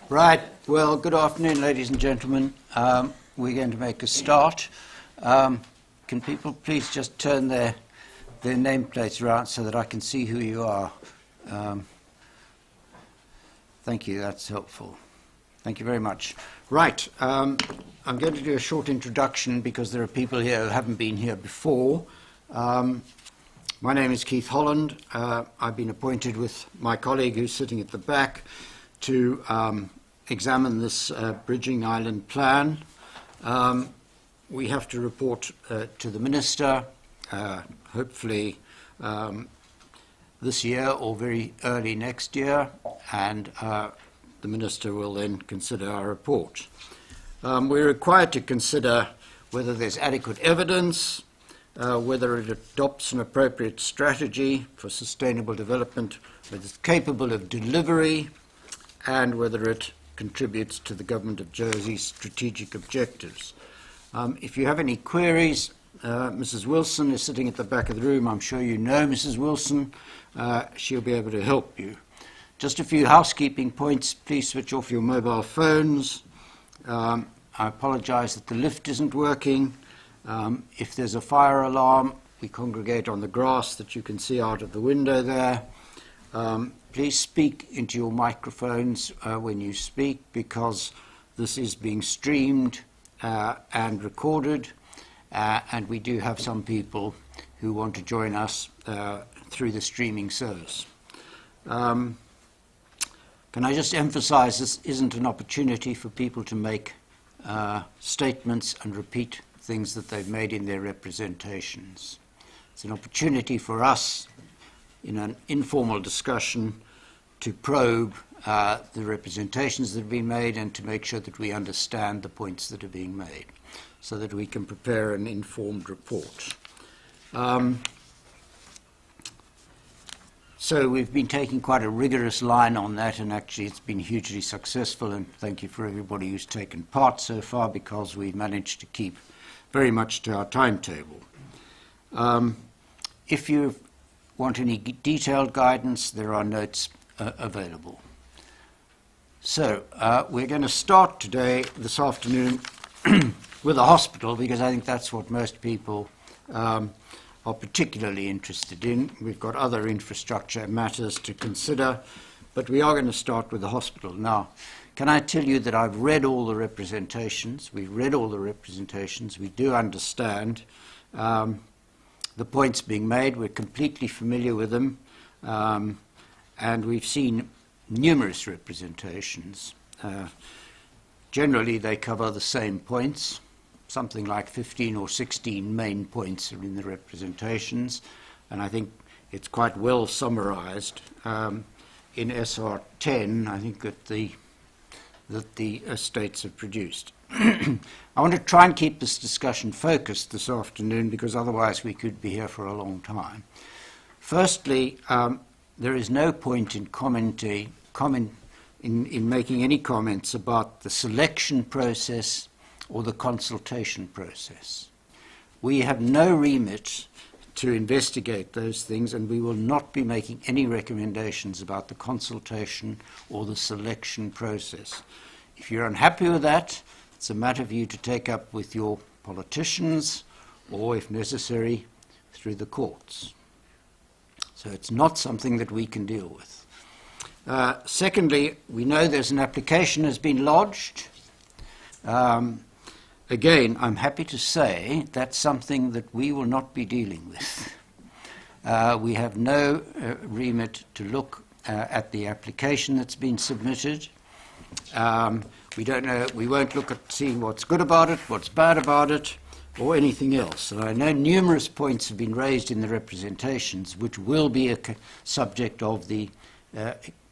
Right. Well, good afternoon, ladies and gentlemen. We're going to make a start. Can people please just turn their nameplates around so that I can see who you are? Thank you. That's helpful. Thank you very much. Right. I'm going to do a short introduction because there are people here who haven't been here before. My name is Keith Holland. I've been appointed with my colleague who's sitting at the back to examine this bridging island plan. We have to report to the Minister, hopefully this year or very early next year, and the Minister will then consider our report. We're required to consider whether there's adequate evidence, whether it adopts an appropriate strategy for sustainable development, whether it's capable of delivery, and whether it contributes to the Government of Jersey's strategic objectives. If you have any queries, Mrs. Wilson is sitting at the back of the room. I'm sure you know Mrs. Wilson. She'll be able to help you. Just a few housekeeping points. Please switch off your mobile phones. I apologize that the lift isn't working. If there's a fire alarm, we congregate on the grass that you can see out of the window there. Please speak into your microphones when you speak, because this is being streamed and recorded, and we do have some people who want to join us through the streaming service. Can I just emphasize this isn't an opportunity for people to make statements and repeat things that they've made in their representations. It's an opportunity for us in an informal discussion to probe the representations that have been made and to make sure that we understand the points that are being made so that we can prepare an informed report. So we've been taking quite a rigorous line on that, and actually it's been hugely successful, and thank you for everybody who's taken part so far, because we've managed to keep very much to our timetable. If you want any detailed guidance, there are notes available. So we're going to start this afternoon, with a hospital, because I think that's what most people are particularly interested in. We've got other infrastructure matters to consider, but we are going to start with the hospital. Now, can I tell you that I've read all the representations? We've read all the representations. We do understand the points being made. We're completely familiar with them. And we've seen numerous representations. Generally, they cover the same points. Something like 15 or 16 main points are in the representations. And I think it's quite well summarized in SR 10, I think, that the states have produced. I want to try and keep this discussion focused this afternoon, because otherwise we could be here for a long time. Firstly, there is no point in making any comments about the selection process or the consultation process. We have no remit to investigate those things, and we will not be making any recommendations about the consultation or the selection process. If you're unhappy with that, it's a matter for you to take up with your politicians, or, if necessary, through the courts. So it's not something that we can deal with. Secondly, we know there's an application has been lodged. Again, I'm happy to say that's something that we will not be dealing with. We have no remit to look at the application that's been submitted. We don't know. We won't look at seeing what's good about it, what's bad about it, or anything else. And I know numerous points have been raised in the representations, which will be a subject of the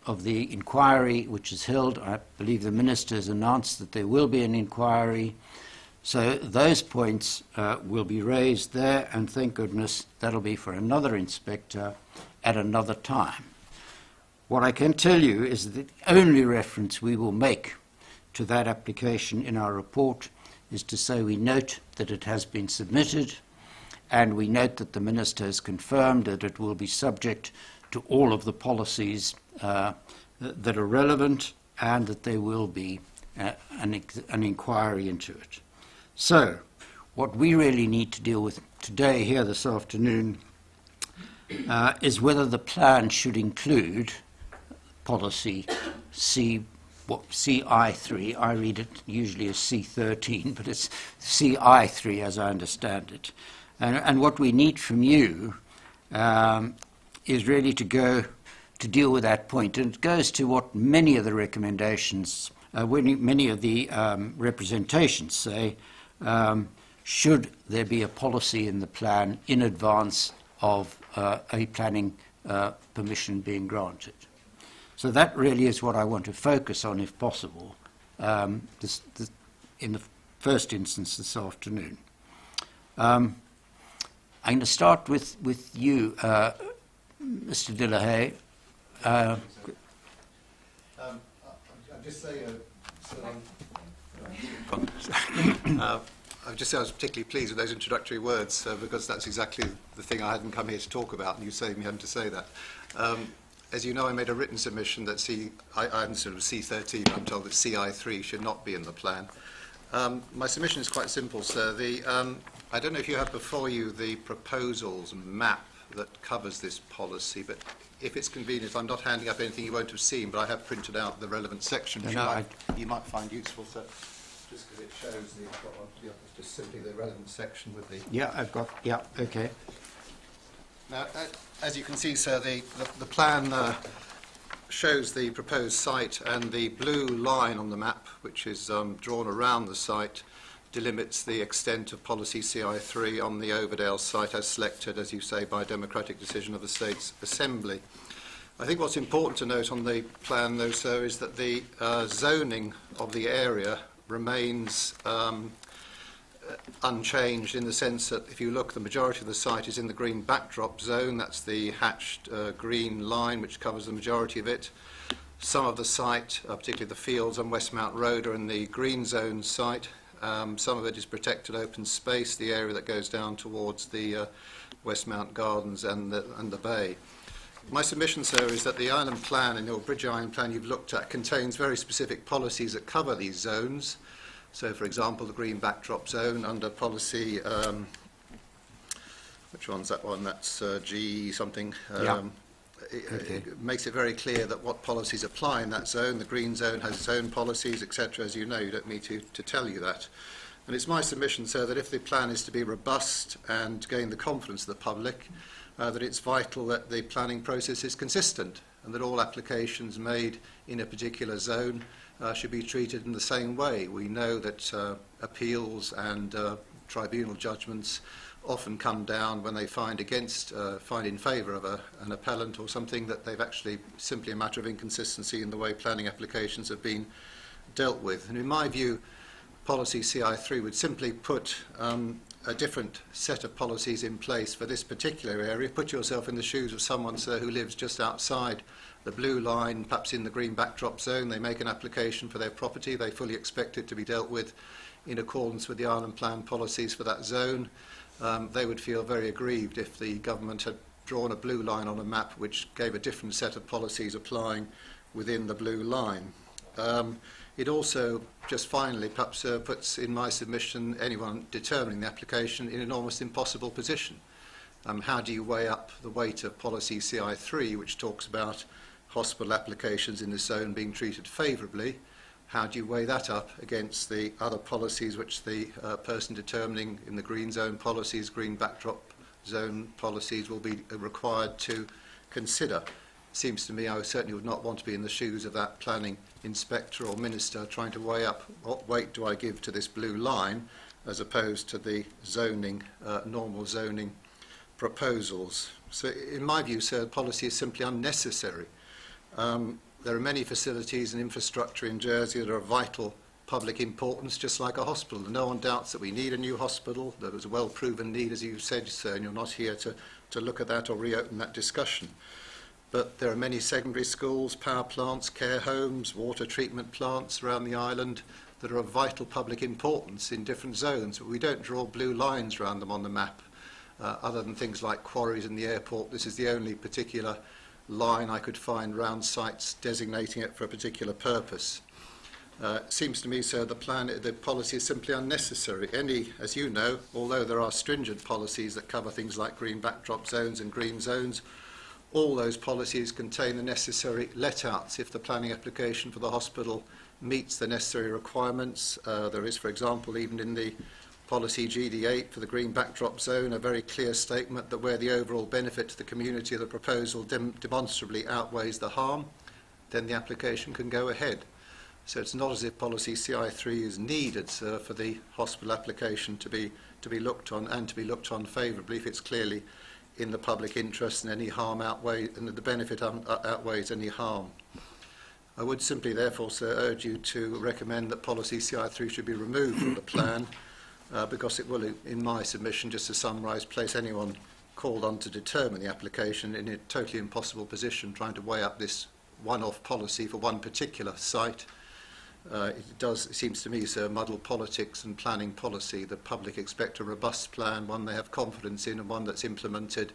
inquiry which is held. I believe the Minister has announced that there will be an inquiry. So those points will be raised there, and thank goodness that'll be for another inspector at another time. What I can tell you is that the only reference we will make to that application in our report is to say we note that it has been submitted, and we note that the Minister has confirmed that it will be subject to all of the policies that are relevant, and that there will be an inquiry into it. So, what we really need to deal with today, here this afternoon, is whether the plan should include policy CI3. I read it usually as C13, but it's CI3 as I understand it. And what we need from you is really to deal with that point. And it goes to what many of the recommendations, many of the representations say, should there be a policy in the plan in advance of a planning permission being granted. So that really is what I want to focus on, if possible, in the first instance this afternoon. I'm going to start with you, Mr. Delahaye. I'll just say, I've just said I was particularly pleased with those introductory words because that's exactly the thing I hadn't come here to talk about, and you saved me having to say that. As you know, I made a written submission that I'm sort of C13, but I'm told that CI3 should not be in the plan. My submission is quite simple, sir. I don't know if you have before you the proposals map that covers this policy, but if it's convenient, I'm not handing up anything you won't have seen, but I have printed out the relevant section, which you might find useful, sir, just because it shows just simply the relevant section with the... Yeah, I've got, yeah, okay. Now, as you can see, sir, the plan shows the proposed site, and the blue line on the map, which is drawn around the site, delimits the extent of policy CI3 on the Overdale site as selected, as you say, by democratic decision of the State's Assembly. I think what's important to note on the plan, though, sir, is that the zoning of the area remains unchanged in the sense that if you look, the majority of the site is in the green backdrop zone. That's the hatched green line which covers the majority of it. Some of the site, particularly the fields on Westmount Road, are in the green zone site. Some of it is protected open space, the area that goes down towards the Westmount Gardens and the bay. My submission, sir, is that the island plan, and your Bridge Island plan you've looked at, contains very specific policies that cover these zones. So, for example, the green backdrop zone under policy, which one's that one? That's G something. It makes it very clear that what policies apply in that zone. The green zone has its own policies, etc. As you know, you don't need to tell you that. And it's my submission, sir, that if the plan is to be robust and gain the confidence of the public, that it's vital that the planning process is consistent and that all applications made in a particular zone should be treated in the same way. We know that appeals and tribunal judgments often come down when they find in favour of an appellant or something, that they've actually simply a matter of inconsistency in the way planning applications have been dealt with. And in my view, policy CI3 would simply put a different set of policies in place for this particular area. Put yourself in the shoes of someone, sir, who lives just outside the blue line, perhaps in the green backdrop zone. They make an application for their property. They fully expect it to be dealt with in accordance with the island plan policies for that zone. They would feel very aggrieved if the government had drawn a blue line on a map which gave a different set of policies applying within the blue line. It also, just finally, perhaps puts in my submission anyone determining the application in an almost impossible position. How do you weigh up the weight of policy CI3, which talks about hospital applications in this zone being treated favourably? How do you weigh that up against the other policies which the person determining in the green zone policies, green backdrop zone policies, will be required to consider? Seems to me I certainly would not want to be in the shoes of that planning inspector or minister trying to weigh up what weight do I give to this blue line as opposed to the zoning, normal zoning proposals. So in my view, sir, policy is simply unnecessary. There are many facilities and infrastructure in Jersey that are of vital public importance, just like a hospital. No one doubts that we need a new hospital. There was a well-proven need, as you've said, sir, and you're not here to look at that or reopen that discussion. But there are many secondary schools, power plants, care homes, water treatment plants around the island that are of vital public importance in different zones. But we don't draw blue lines around them on the map. Other than things like quarries and the airport, this is the only particular line I could find round sites designating it for a particular purpose. It seems to me, sir, the policy is simply unnecessary. As you know, although there are stringent policies that cover things like green backdrop zones and green zones, all those policies contain the necessary let-outs if the planning application for the hospital meets the necessary requirements. There is, for example, even in the policy GD8 for the green backdrop zone, a very clear statement that where the overall benefit to the community of the proposal demonstrably outweighs the harm, then the application can go ahead. So it's not as if policy CI3 is needed, sir, for the hospital application to be looked on, and to be looked on favourably if it's clearly in the public interest and any harm and the benefit outweighs any harm. I would simply therefore, sir, urge you to recommend that policy CI3 should be removed from the plan because it will, in my submission, just to summarise, place anyone called on to determine the application in a totally impossible position trying to weigh up this one-off policy for one particular site. It seems to me, sir, muddle politics and planning policy. The public expect a robust plan, one they have confidence in, and one that's implemented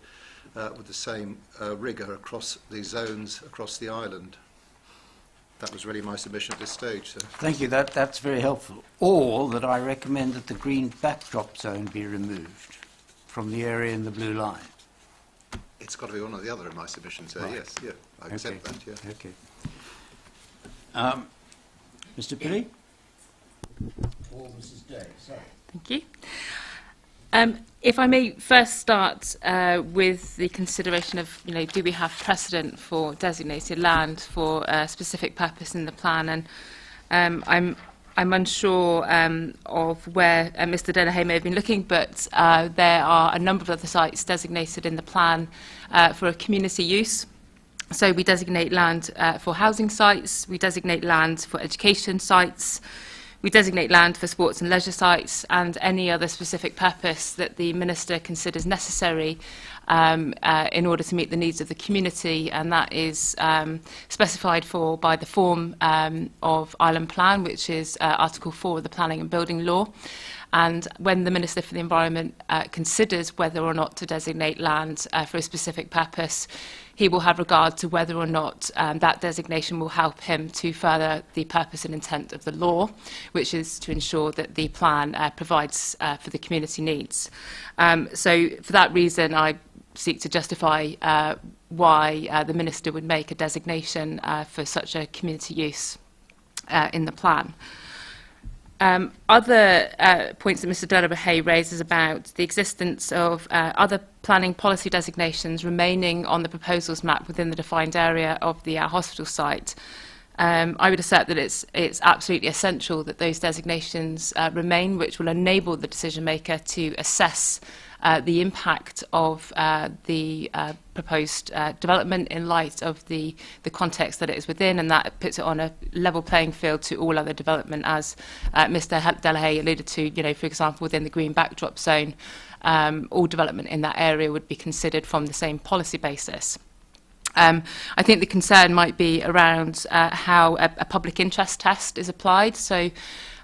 with the same rigour across the zones across the island. That was really my submission at this stage, sir. Thank you. That's very helpful. Or that I recommend that the green backdrop zone be removed from the area in the blue line. It's got to be one or the other in my submission, sir. Right. Yes, yeah, I accept that, yeah. Okay. Mr. Pilley? Or Mrs. Day, sorry. Thank you. If I may first start with the consideration of, do we have precedent for designated land for a specific purpose in the plan? And I'm unsure of where Mr. Delahaye may have been looking, but there are a number of other sites designated in the plan for a community use. So we designate land for housing sites, we designate land for education sites, we designate land for sports and leisure sites, and any other specific purpose that the Minister considers necessary in order to meet the needs of the community, and that is specified for by the form of Island Plan, which is Article 4 of the Planning and Building Law. And when the Minister for the Environment considers whether or not to designate land for a specific purpose, he will have regard to whether or not that designation will help him to further the purpose and intent of the law, which is to ensure that the plan provides for the community needs. So for that reason, I seek to justify why the Minister would make a designation for such a community use in the plan. Other points that Mr. Delahaye raises about the existence of other planning policy designations remaining on the proposals map within the defined area of the hospital site. I would assert that it's absolutely essential that those designations remain, which will enable the decision maker to assess the impact of the proposed development in light of the context that it is within, and that puts it on a level playing field to all other development, as Mr. Delahaye alluded to. For example, within the green backdrop zone, all development in that area would be considered from the same policy basis. I think the concern might be around how a public interest test is applied. So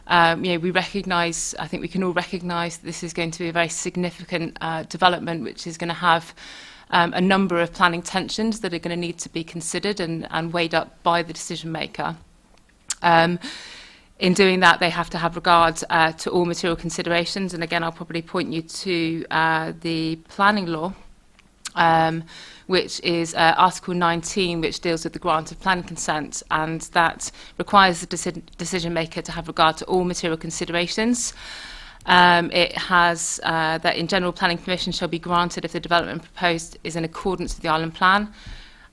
we recognise, I think we can all recognise that this is going to be a very significant development, which is going to have a number of planning tensions that are going to need to be considered and weighed up by the decision maker. In doing that, they have to have regard to all material considerations, and again, I'll probably point you to the planning law, which is Article 19, which deals with the grant of planning consent, and that requires the decision maker to have regard to all material considerations. It has that in general, planning permission shall be granted if the development proposed is in accordance with the island plan,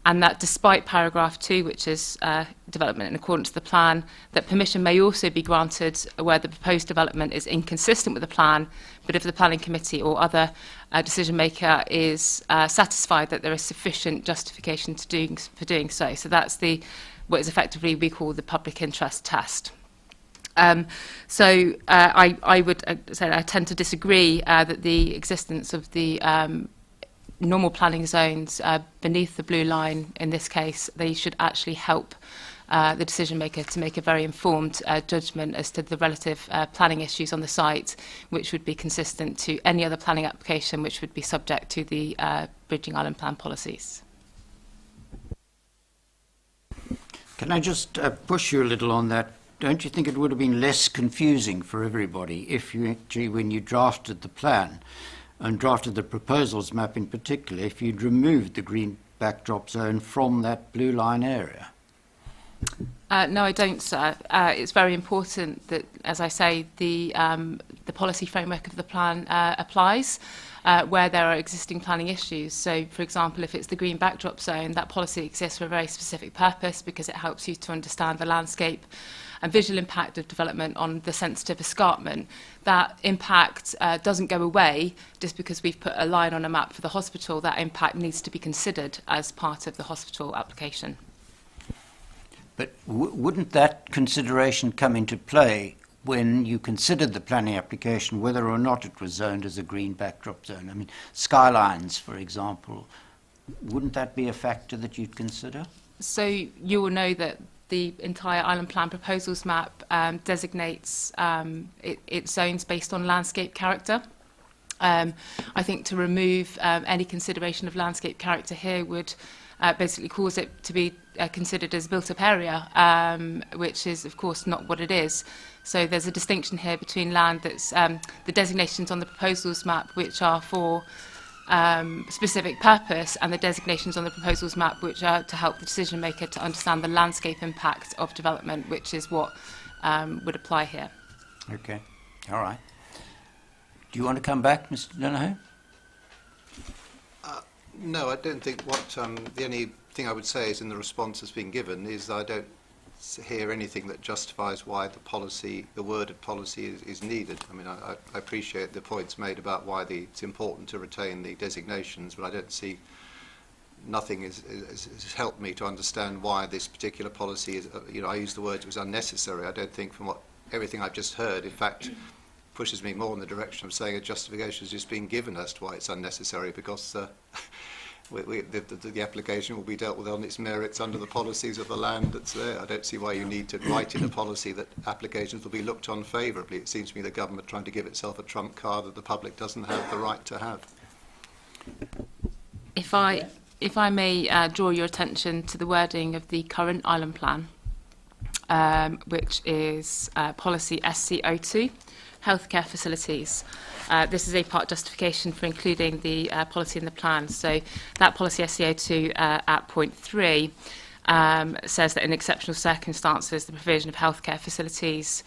and that despite paragraph 2, which is development in accordance with the plan, that permission may also be granted where the proposed development is inconsistent with the plan, but if the planning committee or other decision maker is satisfied that there is sufficient justification for doing so. So that's what is effectively we call the public interest test. I would say I tend to disagree that the existence of the normal planning zones beneath the blue line, in this case, they should actually help the decision maker to make a very informed judgment as to the relative planning issues on the site, which would be consistent to any other planning application which would be subject to the Bridging Island Plan policies. Can I just push you a little on that? Don't you think it would have been less confusing for everybody if you actually, when you drafted the plan and drafted the proposals map in particular, if you'd removed the green backdrop zone from that blue line area? No, I don't, sir. It's very important that, as I say, the policy framework of the plan applies where there are existing planning issues. So, for example, if it's the green backdrop zone, that policy exists for a very specific purpose because it helps you to understand the landscape and visual impact of development on the sensitive escarpment. That impact doesn't go away just because we've put a line on a map for the hospital. That impact needs to be considered as part of the hospital application. But wouldn't that consideration come into play when you considered the planning application, whether or not it was zoned as a green backdrop zone? I mean, skylines, for example, wouldn't that be a factor that you'd consider? So you will know that the entire island plan proposals map designates its zones based on landscape character. I think to remove any consideration of landscape character here would basically cause it to be considered as built-up area, which is, of course, not what it is. So there's a distinction here between land that's the designations on the proposals map, which are for specific purpose, and the designations on the proposals map, which are to help the decision maker to understand the landscape impact of development, which is what would apply here. Okay, all right. Do you want to come back, Mr. Donohoe? No, I don't think what the only thing I would say is in the response that's been given is that I don't hear anything that justifies why the policy, the worded policy is needed. I mean, I appreciate the points made about why it's important to retain the designations, but I don't see, nothing has helped me to understand why this particular policy is, I used the words it was unnecessary. I don't think from everything I've just heard, in fact, pushes me more in the direction of saying a justification is just being given as to why it's unnecessary, because the application will be dealt with on its merits under the policies of the land that's there. I don't see why you need to write in a policy that applications will be looked on favourably. It seems to me the government trying to give itself a trump card that the public doesn't have the right to have. If I may draw your attention to the wording of the current island plan, which is policy SC02, healthcare facilities. This is a part justification for including the policy in the plan. So that policy SC02 at point 3 says that in exceptional circumstances, the provision of healthcare facilities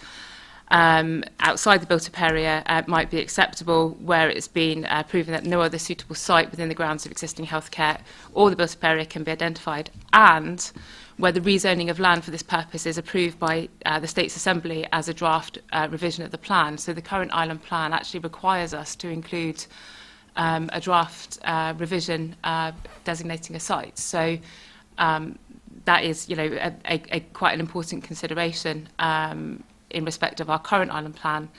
outside the built-up area might be acceptable where it's been proven that no other suitable site within the grounds of existing healthcare or the built-up area can be identified, and where the rezoning of land for this purpose is approved by the States Assembly as a draft revision of the plan. So the current island plan actually requires us to include a draft revision designating a site. So that is, a quite an important consideration in respect of our current island plan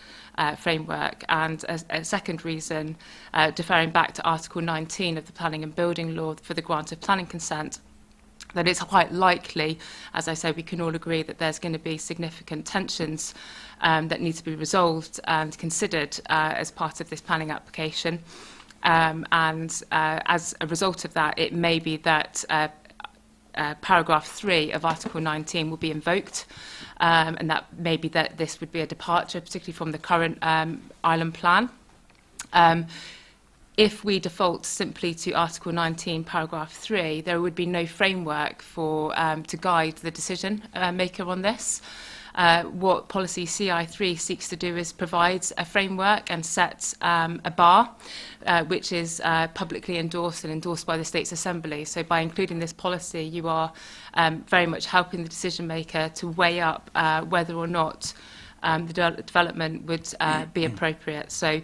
framework. And a second reason, deferring back to Article 19 of the Planning and Building Law for the grant of planning consent, that it's quite likely, as I say, we can all agree that there's going to be significant tensions that need to be resolved and considered as part of this planning application. And as a result of that, it may be that paragraph 3 of Article 19 will be invoked, and that may be that this would be a departure, particularly from the current island plan. If we default simply to Article 19, paragraph 3, there would be no framework for to guide the decision maker on this. What policy CI3 seeks to do is provide a framework and set a bar, which is publicly endorsed and endorsed by the States Assembly. So by including this policy, you are very much helping the decision maker to weigh up whether or not the development would be appropriate. So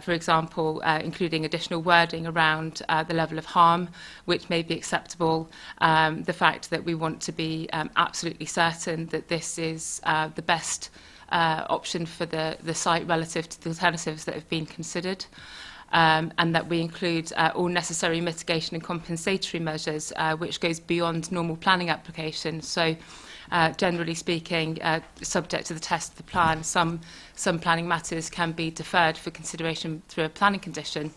for example, including additional wording around the level of harm, which may be acceptable, the fact that we want to be absolutely certain that this is the best option for the site relative to the alternatives that have been considered, and that we include all necessary mitigation and compensatory measures, which goes beyond normal planning application. So generally speaking, subject to the test of the plan, some planning matters can be deferred for consideration through a planning condition,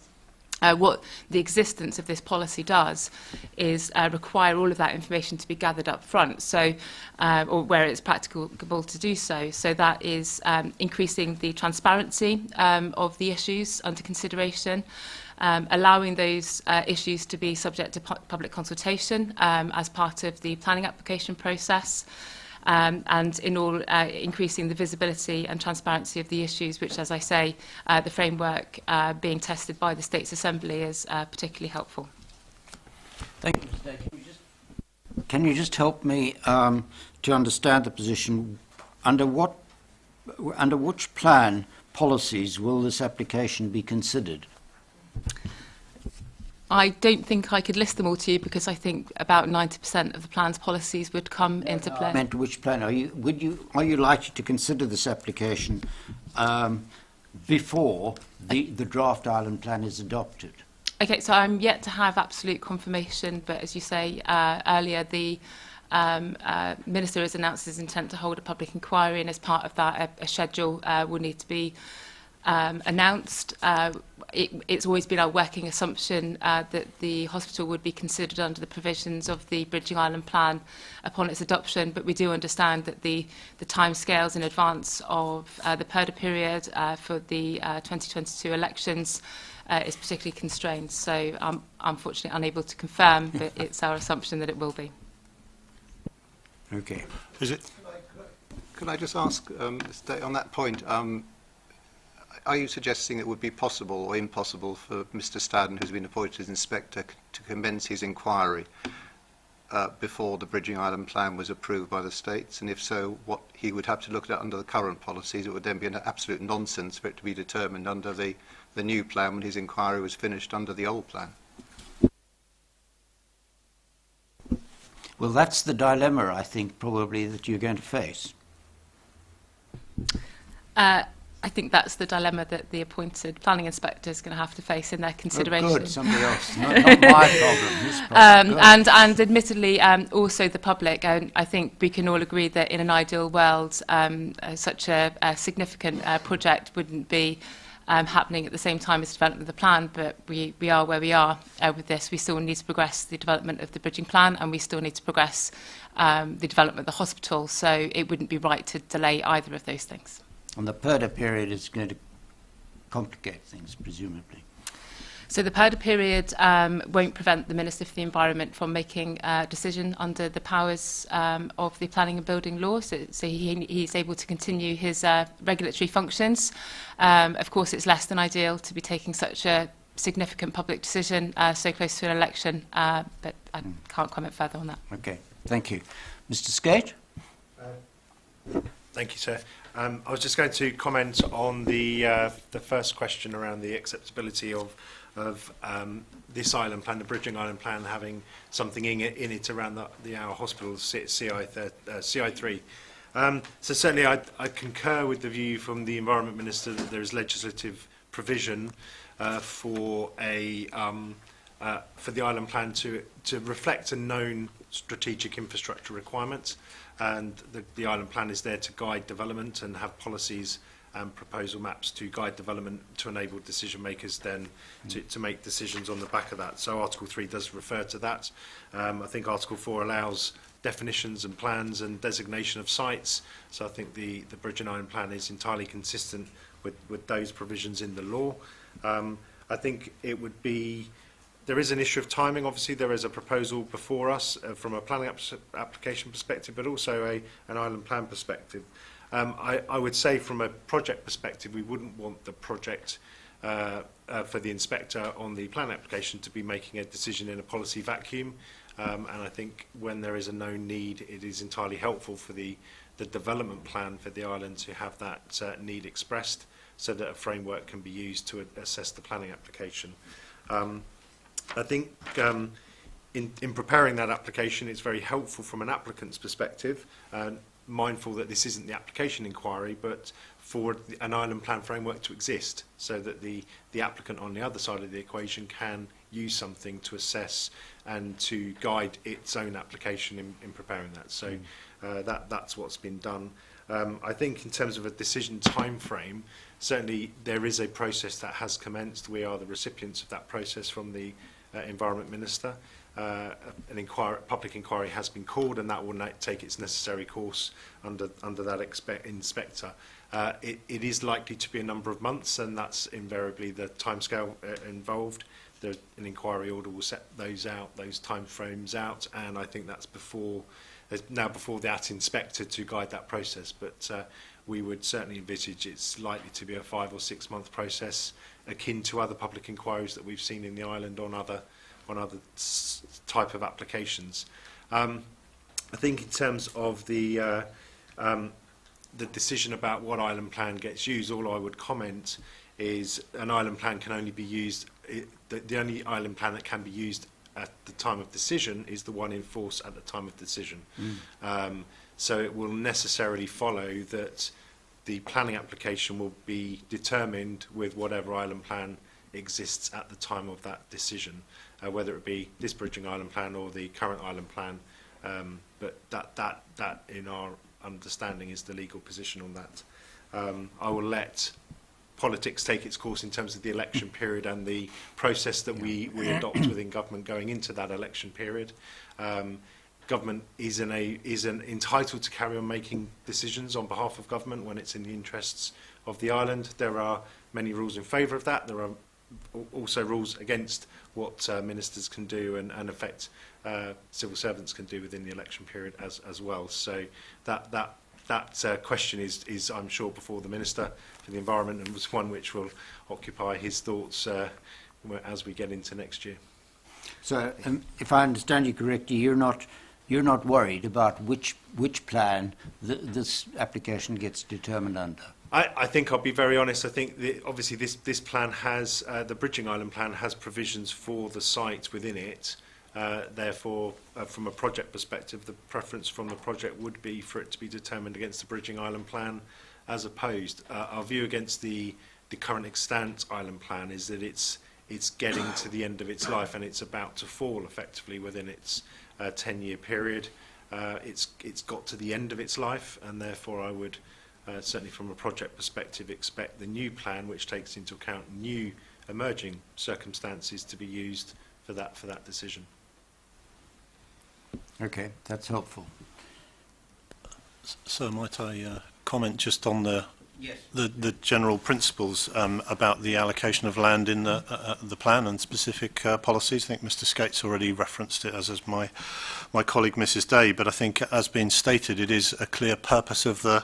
What the existence of this policy does is require all of that information to be gathered up front, so, or where it's practicable to do so. So that is increasing the transparency of the issues under consideration, allowing those issues to be subject to public consultation as part of the planning application process, and in all increasing the visibility and transparency of the issues, which, as I say, the framework being tested by the States Assembly is particularly helpful. Thank you. Can you just help me to understand the position? Under which plan policies will this application be considered? I don't think I could list them all to you because I think about 90% of the plan's policies would come into play. I meant which plan? Are you likely to consider this application before the draft island plan is adopted? Okay, so I'm yet to have absolute confirmation, but as you say earlier, the Minister has announced his intent to hold a public inquiry, and as part of that, a schedule will need to be announced. It's always been our working assumption that the hospital would be considered under the provisions of the Bridging Island Plan upon its adoption, but we do understand that the timescales in advance of the purdah period for the 2022 elections is particularly constrained. So I'm unfortunately unable to confirm, but it's our assumption that it will be. Okay. Is it? Could I just ask, on that point, are you suggesting it would be possible or impossible for Mr. Stadden, who's been appointed as inspector, to commence his inquiry before the Bridging Island Plan was approved by the States? And if so, what he would have to look at under the current policies, it would then be an absolute nonsense for it to be determined under the new plan when his inquiry was finished under the old plan. Well, that's the dilemma, I think, probably, that you're going to face. I think that's the dilemma that the appointed planning inspector is going to have to face in their consideration. Oh, good, somebody else. Not my problem, his problem. And admittedly, also the public. I think we can all agree that in an ideal world, such a significant project wouldn't be happening at the same time as the development of the plan, but we are where we are with this. We still need to progress the development of the bridging plan, and we still need to progress the development of the hospital, so it wouldn't be right to delay either of those things. And the purdah period is going to complicate things, presumably. So the purdah period won't prevent the Minister for the Environment from making a decision under the powers of the Planning and Building Law, so he's able to continue his regulatory functions. Of course, it's less than ideal to be taking such a significant public decision so close to an election, but I can't comment further on that. Okay, thank you. Mr. Skate? Thank you, sir. I was just going to comment on the first question around the acceptability of this island plan, the Bridging Island Plan, having something in it around our hospital CI3. So certainly I concur with the view from the Environment Minister that there is legislative provision for the island plan to reflect a known strategic infrastructure requirement, and the island plan is there to guide development and have policies and proposal maps to guide development to enable decision makers then to make decisions on the back of that. So Article 3 does refer to that. I think Article 4 allows definitions and plans and designation of sites. So I think the Bridging Island Plan is entirely consistent with those provisions in the law. I think it would be, there is an issue of timing. Obviously, there is a proposal before us from a planning application perspective, but also an island plan perspective. I would say from a project perspective, we wouldn't want the project for the inspector on the plan application to be making a decision in a policy vacuum. And I think when there is a known need, it is entirely helpful for the development plan for the island to have that need expressed so that a framework can be used to assess the planning application. I think in preparing that application, it's very helpful from an applicant's perspective, mindful that this isn't the application inquiry, but for an island plan framework to exist so that the applicant on the other side of the equation can use something to assess and to guide its own application in preparing that. So that's what's been done. I think in terms of a decision time frame, certainly there is a process that has commenced. We are the recipients of that process from the Environment Minister. An public inquiry has been called, and that will take its necessary course under that inspector. It is likely to be a number of months, and that's invariably the timescale involved. An inquiry order will set those timeframes out, and I think that's before that inspector to guide that process. But we would certainly envisage it's likely to be a 5 or 6 month process, akin to other public inquiries that we've seen in the island on other type of applications. I think in terms of the decision about what island plan gets used, all I would comment is an island plan can only be used, the only island plan that can be used at the time of decision is the one in force at the time of decision. So it will necessarily follow that the planning application will be determined with whatever island plan exists at the time of that decision, whether it be this bridging island plan or the current island plan. But that in our understanding is the legal position on that. I will let politics take its course in terms of the election period and the process that we adopt within government going into that election period. Government is entitled to carry on making decisions on behalf of government when it's in the interests of the island. There are many rules in favour of that. There are also rules against what ministers can do and affect civil servants can do within the election period as well. So that question is I'm sure before the Minister for the Environment, and was one which will occupy his thoughts as we get into next year. So, if I understand you correctly, you're not worried about which plan this application gets determined under. I think I'll be very honest. I think obviously this plan has the Bridging Island plan has provisions for the site within it. Therefore, from a project perspective, the preference from the project would be for it to be determined against the Bridging Island plan, as opposed. Our view against the current extant island plan is that it's getting to the end of its life and it's about to fall effectively within its 10-year period. It's got to the end of its life, and therefore I would certainly from a project perspective expect the new plan, which takes into account new emerging circumstances, to be used for that decision. Okay, that's helpful. So might I comment just on the Yes. the general principles about the allocation of land in the plan and specific policies? I think Mr. Skates already referenced it, as has my colleague Mrs. Day, but I think, as being stated, it is a clear purpose of the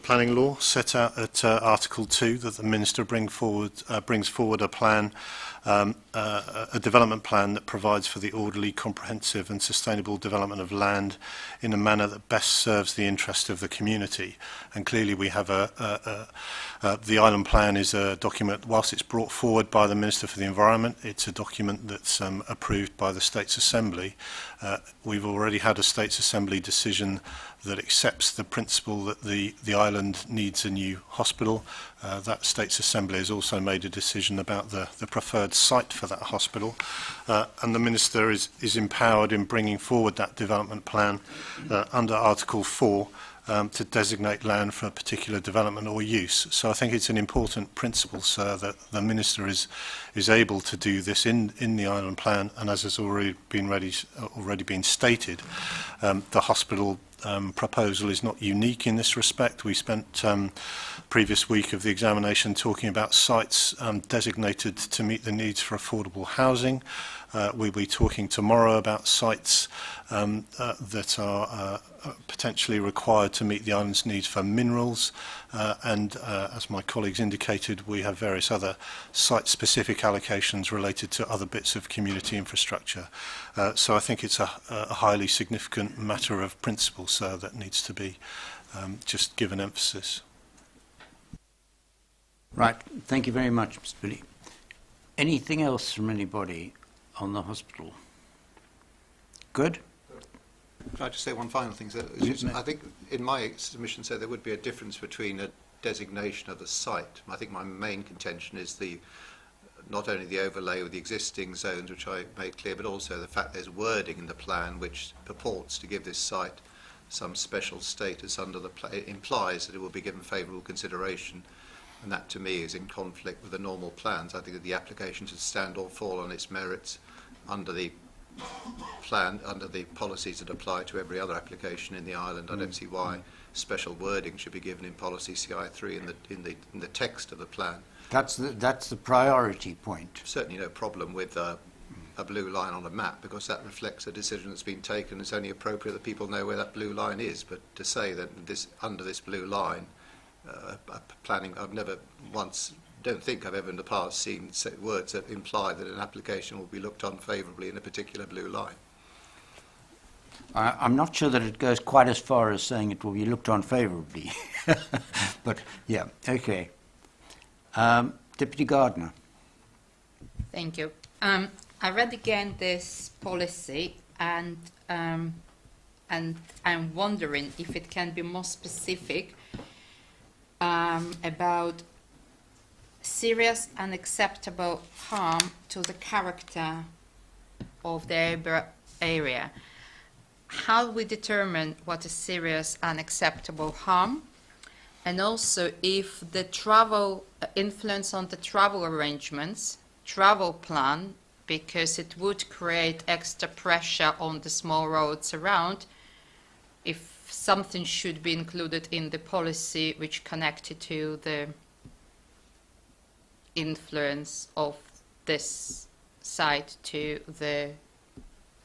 planning law set out at Article 2 that the Minister brings forward a plan, a development plan that provides for the orderly, comprehensive and sustainable development of land in a manner that best serves the interest of the community. And clearly we have the island plan is a document, whilst it's brought forward by the Minister for the Environment, it's a document that's approved by the States Assembly. We've already had a States Assembly decision that accepts the principle that the island needs a new hospital. That States Assembly has also made a decision about the preferred site for that hospital, and the Minister is empowered in bringing forward that development plan under Article 4 to designate land for a particular development or use. So I think it's an important principle, sir, that the Minister is able to do this in the island plan, and as has already been stated, the hospital proposal is not unique in this respect. We spent previous week of the examination talking about sites designated to meet the needs for affordable housing. We'll be talking tomorrow about sites that are potentially required to meet the island's needs for minerals, and as my colleagues indicated, we have various other site-specific allocations related to other bits of community infrastructure. So I think it's a highly significant matter of principle, sir, that needs to be just given emphasis. Right, thank you very much, Mr. Billy. Anything else from anybody on the hospital? Good? Can I just say one final thing? I think in my submission said there would be a difference between a designation of a site. I think my main contention is not only the overlay with the existing zones, which I made clear, but also the fact there's wording in the plan which purports to give this site some special status under the plan, it implies that it will be given favourable consideration, and that to me is in conflict with the normal plans. I think that the application should stand or fall on its merits under the plan, under the policies that apply to every other application in the island. I don't see why special wording should be given in policy CI3 in the text of the plan. That's the priority point. Certainly no problem with a blue line on a map, because that reflects a decision that's been taken. It's only appropriate that people know where that blue line is. But to say that under this blue line, planning, I've never once, don't think I've ever in the past seen words that imply that an application will be looked on favourably in a particular blue line. I'm not sure that it goes quite as far as saying it will be looked on favourably. But yeah, okay. Deputy Gardner. Thank you. I read again this policy, and I'm wondering if it can be more specific about serious unacceptable harm to the character of the area. How we determine what is serious unacceptable harm, and also if the travel influence on the travel arrangements, travel plan, because it would create extra pressure on the small roads around, if something should be included in the policy which connected to the influence of this site to the,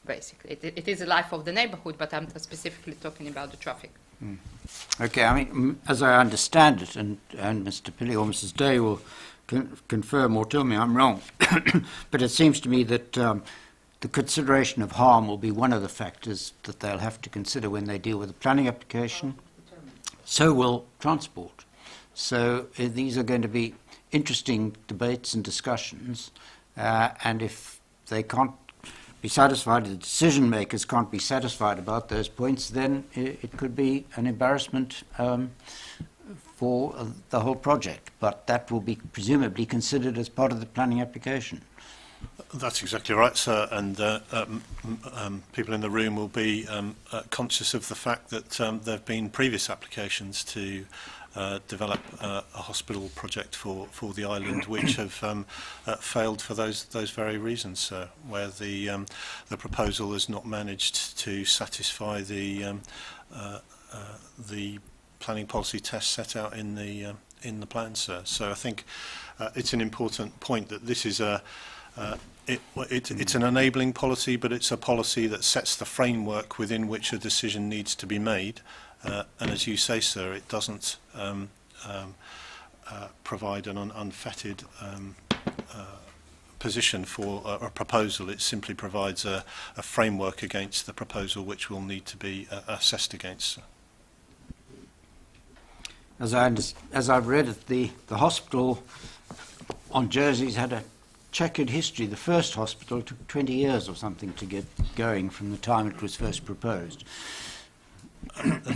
basically, it is the life of the neighborhood, but I'm specifically talking about the traffic. Okay, I mean, as I understand it, and Mr. Pilley or Mrs. Day will confirm or tell me I'm wrong, but it seems to me that the consideration of harm will be one of the factors that they'll have to consider when they deal with the planning application. So will transport. So these are going to be interesting debates and discussions, and if they can't be satisfied, the decision makers can't be satisfied about those points, then it could be an embarrassment for the whole project, but that will be presumably considered as part of the planning application. That's exactly right, sir, and people in the room will be conscious of the fact that there have been previous applications to develop a hospital project for the island, which have failed for those very reasons, sir, where the proposal has not managed to satisfy the planning policy test set out in the plan, sir. So I think it's an important point that this is it's an enabling policy, but it's a policy that sets the framework within which a decision needs to be made. And as you say, sir, it doesn't provide an unfettered position for a proposal. It simply provides a framework against the proposal which will need to be assessed against, sir. As I've read it, the hospital on Jersey's had a checkered history. The first hospital took 20 years or something to get going from the time it was first proposed.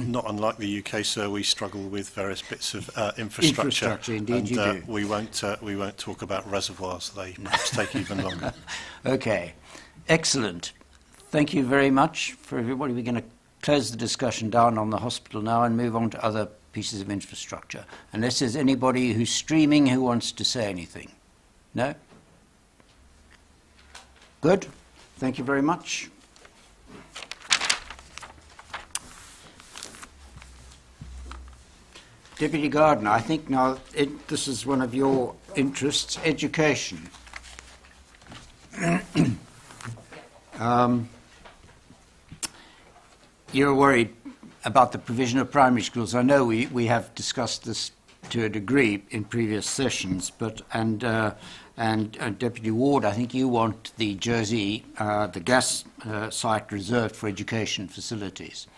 Not unlike the UK, sir, we struggle with various bits of infrastructure. Infrastructure, indeed, and, you do. We won't talk about reservoirs. They perhaps take even longer. Okay, excellent. Thank you very much for everybody. We're going to close the discussion down on the hospital now and move on to other pieces of infrastructure. Unless there's anybody who's streaming who wants to say anything. No? Good. Thank you very much. Deputy Gardner, I think now this is one of your interests, education. You're worried about the provision of primary schools. I know we have discussed this to a degree in previous sessions, but and Deputy Ward, I think you want the Jersey, the gas site reserved for education facilities.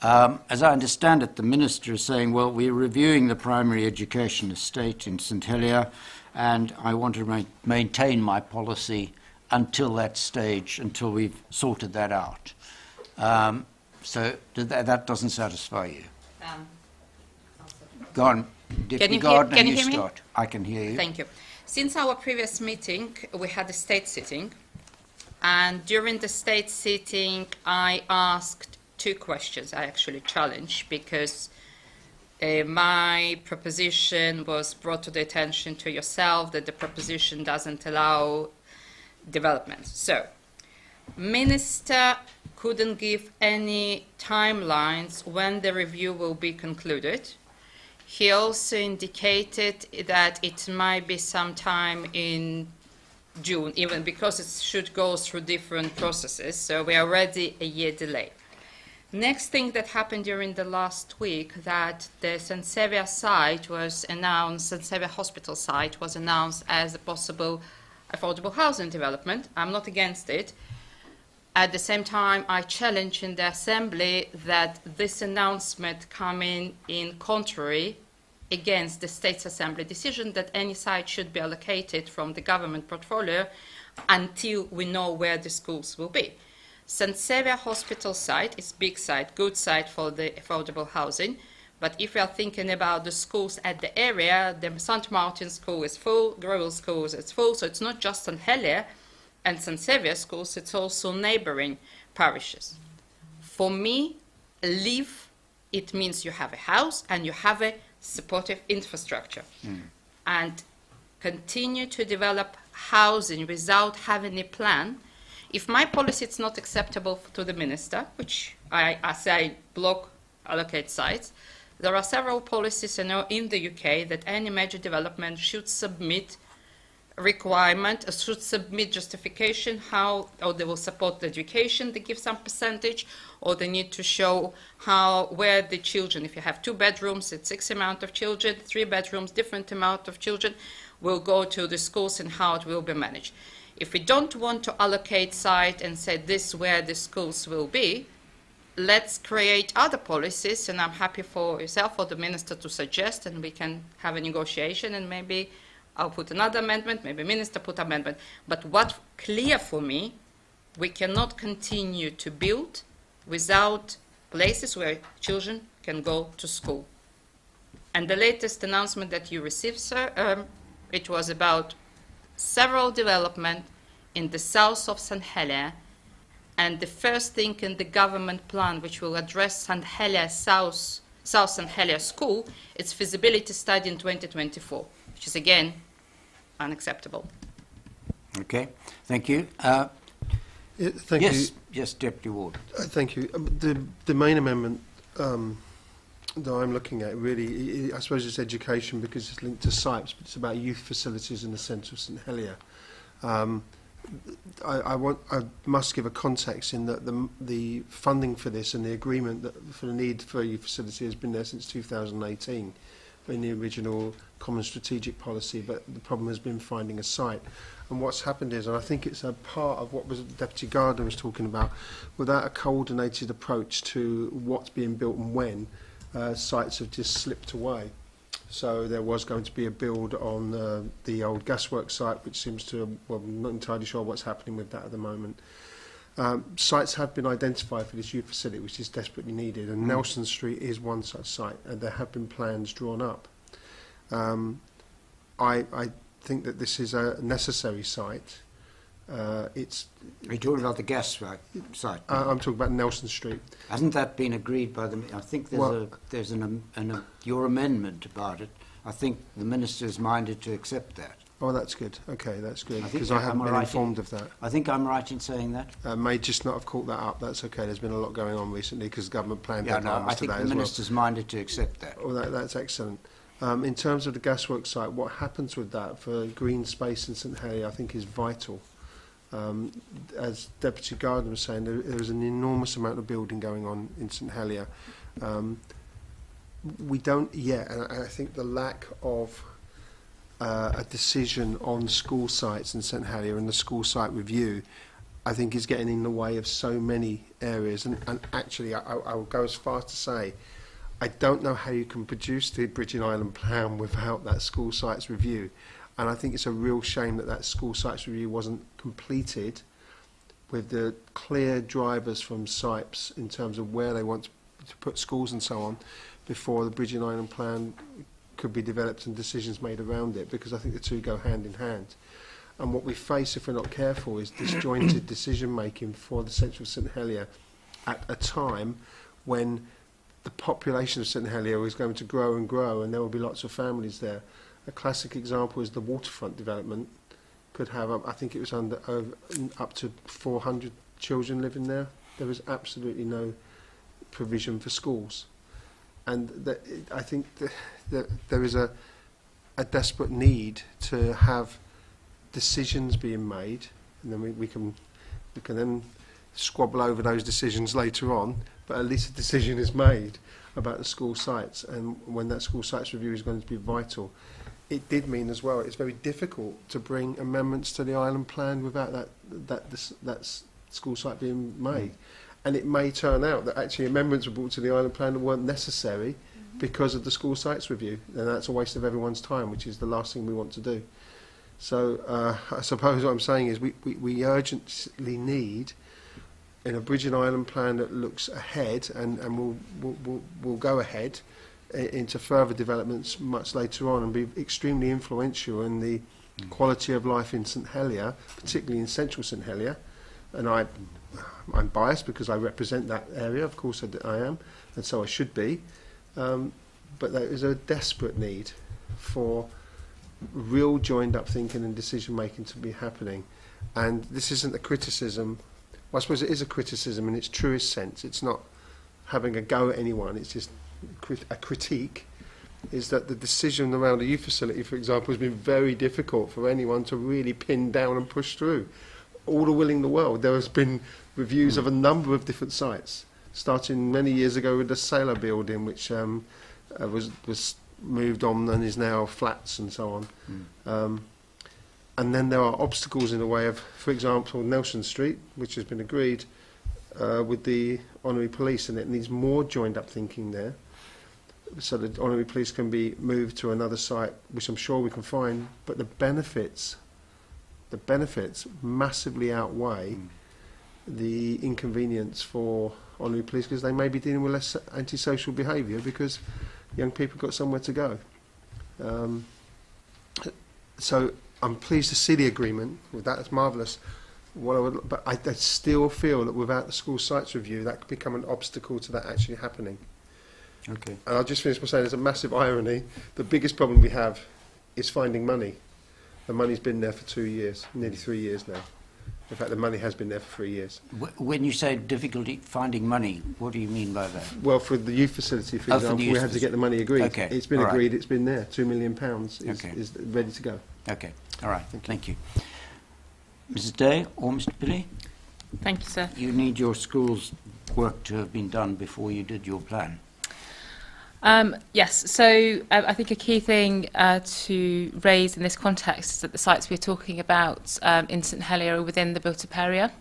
As I understand it, the Minister is saying, well, we're reviewing the primary education estate in Centellia, and I want to maintain my policy until that stage, until we've sorted that out. So that doesn't satisfy you? Go on, Deputy Gardner, can you hear me? Start. I can hear you. Thank you. Since our previous meeting, we had a state sitting, and during the state sitting, I asked two questions I actually challenge, because my proposition was brought to the attention to yourself that the proposition doesn't allow development. So, Minister couldn't give any timelines when the review will be concluded. He also indicated that it might be sometime in June, even because it should go through different processes, so we are already a year delay. Next thing that happened during the last week, that the Centellia site was announced, Centellia hospital site was announced as a possible affordable housing development. I'm not against it. At the same time, I challenge in the Assembly that this announcement coming in contrary against the State's Assembly decision that any site should be allocated from the government portfolio until we know where the schools will be. Centellia hospital site is big site, good site for the affordable housing, but if we are thinking about the schools at the area, the St. Martin School is full, Grewell School is full, so it's not just Centellia and Centellia schools, it's also neighboring parishes. For me, live, it means you have a house and you have a supportive infrastructure. And continue to develop housing without having a plan. If my policy is not acceptable to the minister, which I say block allocate sites, there are several policies in the UK that any major development should submit requirement, should submit justification how, or they will support the education, they give some percentage, or they need to show where the children, if you have 2 bedrooms, it's X amount of children, 3 bedrooms, different amount of children, will go to the schools and how it will be managed. If we don't want to allocate site and say this is where the schools will be, let's create other policies, and I'm happy for yourself or the minister to suggest, and we can have a negotiation, and maybe I'll put another amendment, maybe minister put amendment. But what's clear for me, we cannot continue to build without places where children can go to school. And the latest announcement that you received, sir, it was about several development in the south of Centellia, and the first thing in the government plan which will address Centellia South Centellia School, its feasibility study in 2024, which is again unacceptable. Okay, thank you. Thank yes, you. yes, Deputy Ward. Thank you. The main amendment that I'm looking at really, I suppose it's education because it's linked to SIPES, but it's about youth facilities in the centre of Centellia. I must give a context in that the funding for this and the agreement that for the need for a youth facility has been there since 2018 in the original Common Strategic Policy, but the problem has been finding a site. And what's happened is, and I think it's a part of what Deputy Gardner was talking about, without a coordinated approach to what's being built and when, sites have just slipped away. So there was going to be a build on the old gasworks site, which seems to, well, I'm not entirely sure what's happening with that at the moment. Sites have been identified for this youth facility, which is desperately needed, and Nelson Street is one such site, and there have been plans drawn up. I think that this is a necessary site. Are you talking about the gas site? I'm talking about Nelson Street. Hasn't that been agreed by the... I think there's your amendment about it. I think the Minister is minded to accept that. Oh, that's good. Okay, that's good, because I I haven't been informed of that. I think I'm right in saying that. May just not have caught that up. That's okay. There's been a lot going on recently because the government planned deadline was today as well. I think the Minister's minded to accept that. Oh, that's excellent. In terms of the gasworks site, what happens with that for green space in Centellia, I think is vital. As Deputy Gardner was saying, there is an enormous amount of building going on in Centellia. We don't yet, and I think the lack of a decision on school sites in Centellia and the school site review, I think is getting in the way of so many areas. And actually, I will go as far as to say, I don't know how you can produce the Bridging Island plan without that school sites review. And I think it's a real shame that that school sites review wasn't completed with the clear drivers from SIPES in terms of where they want to put schools and so on before the Bridging Island plan could be developed and decisions made around it, because I think the two go hand in hand. And what we face if we're not careful is disjointed decision making for the centre of Centellia at a time when the population of Centellia is going to grow and grow, and there will be lots of families there. A classic example is the waterfront development. Could have, I think it was up to 400 children living there. There was absolutely no provision for schools. And I think that there is a desperate need to have decisions being made, and then we can then squabble over those decisions later on, but at least a decision is made about the school sites, and when that school sites review is going to be vital. It did mean as well it's very difficult to bring amendments to the island plan without that school site being made. And it may turn out that actually amendments were brought to the island plan that weren't necessary because of the school sites review, and that's a waste of everyone's time, which is the last thing we want to do. So I suppose what I'm saying is we urgently need, in a bridge and island plan that looks ahead and will go ahead into further developments much later on and be extremely influential in the quality of life in Centellia, particularly in central Centellia. And I'm biased because I represent that area, of course I am, and so I should be. But there is a desperate need for real joined-up thinking and decision-making to be happening. And this isn't a criticism. Well, I suppose it is a criticism in its truest sense. It's not having a go at anyone. It's just a critique, is that the decision around a youth facility, for example, has been very difficult for anyone to really pin down and push through. All the will in the world. There has been reviews of a number of different sites, starting many years ago with the Sailor building, which was moved on and is now flats and so on. And then there are obstacles in the way of, for example, Nelson Street, which has been agreed with the honorary police, and it needs more joined-up thinking there, so the honorary police can be moved to another site, which I'm sure we can find, but the benefits massively outweigh the inconvenience for honorary police, because they may be dealing with less antisocial behaviour because young people got somewhere to go. So I'm pleased to see the agreement with that. It's marvellous. But I still feel that without the school sites review, that could become an obstacle to that actually happening. Okay. And I'll just finish by saying there's a massive irony. The biggest problem we have is finding money. The money's been there for 2 years, nearly 3 years now. In fact, the money has been there for 3 years. When you say difficulty finding money, what do you mean by that? Well, for the youth facility, for example, we had to get the money agreed. Okay. It's been All right. agreed, it's been there. £2 million is ready to go. Okay, all right, thank you. Mrs. Day or Mr. Pilley, Thank you, sir. you need your school's work to have been done before you did your plan. Yes, so I think a key thing to raise in this context is that the sites we're talking about in Centellia are within the built-up area,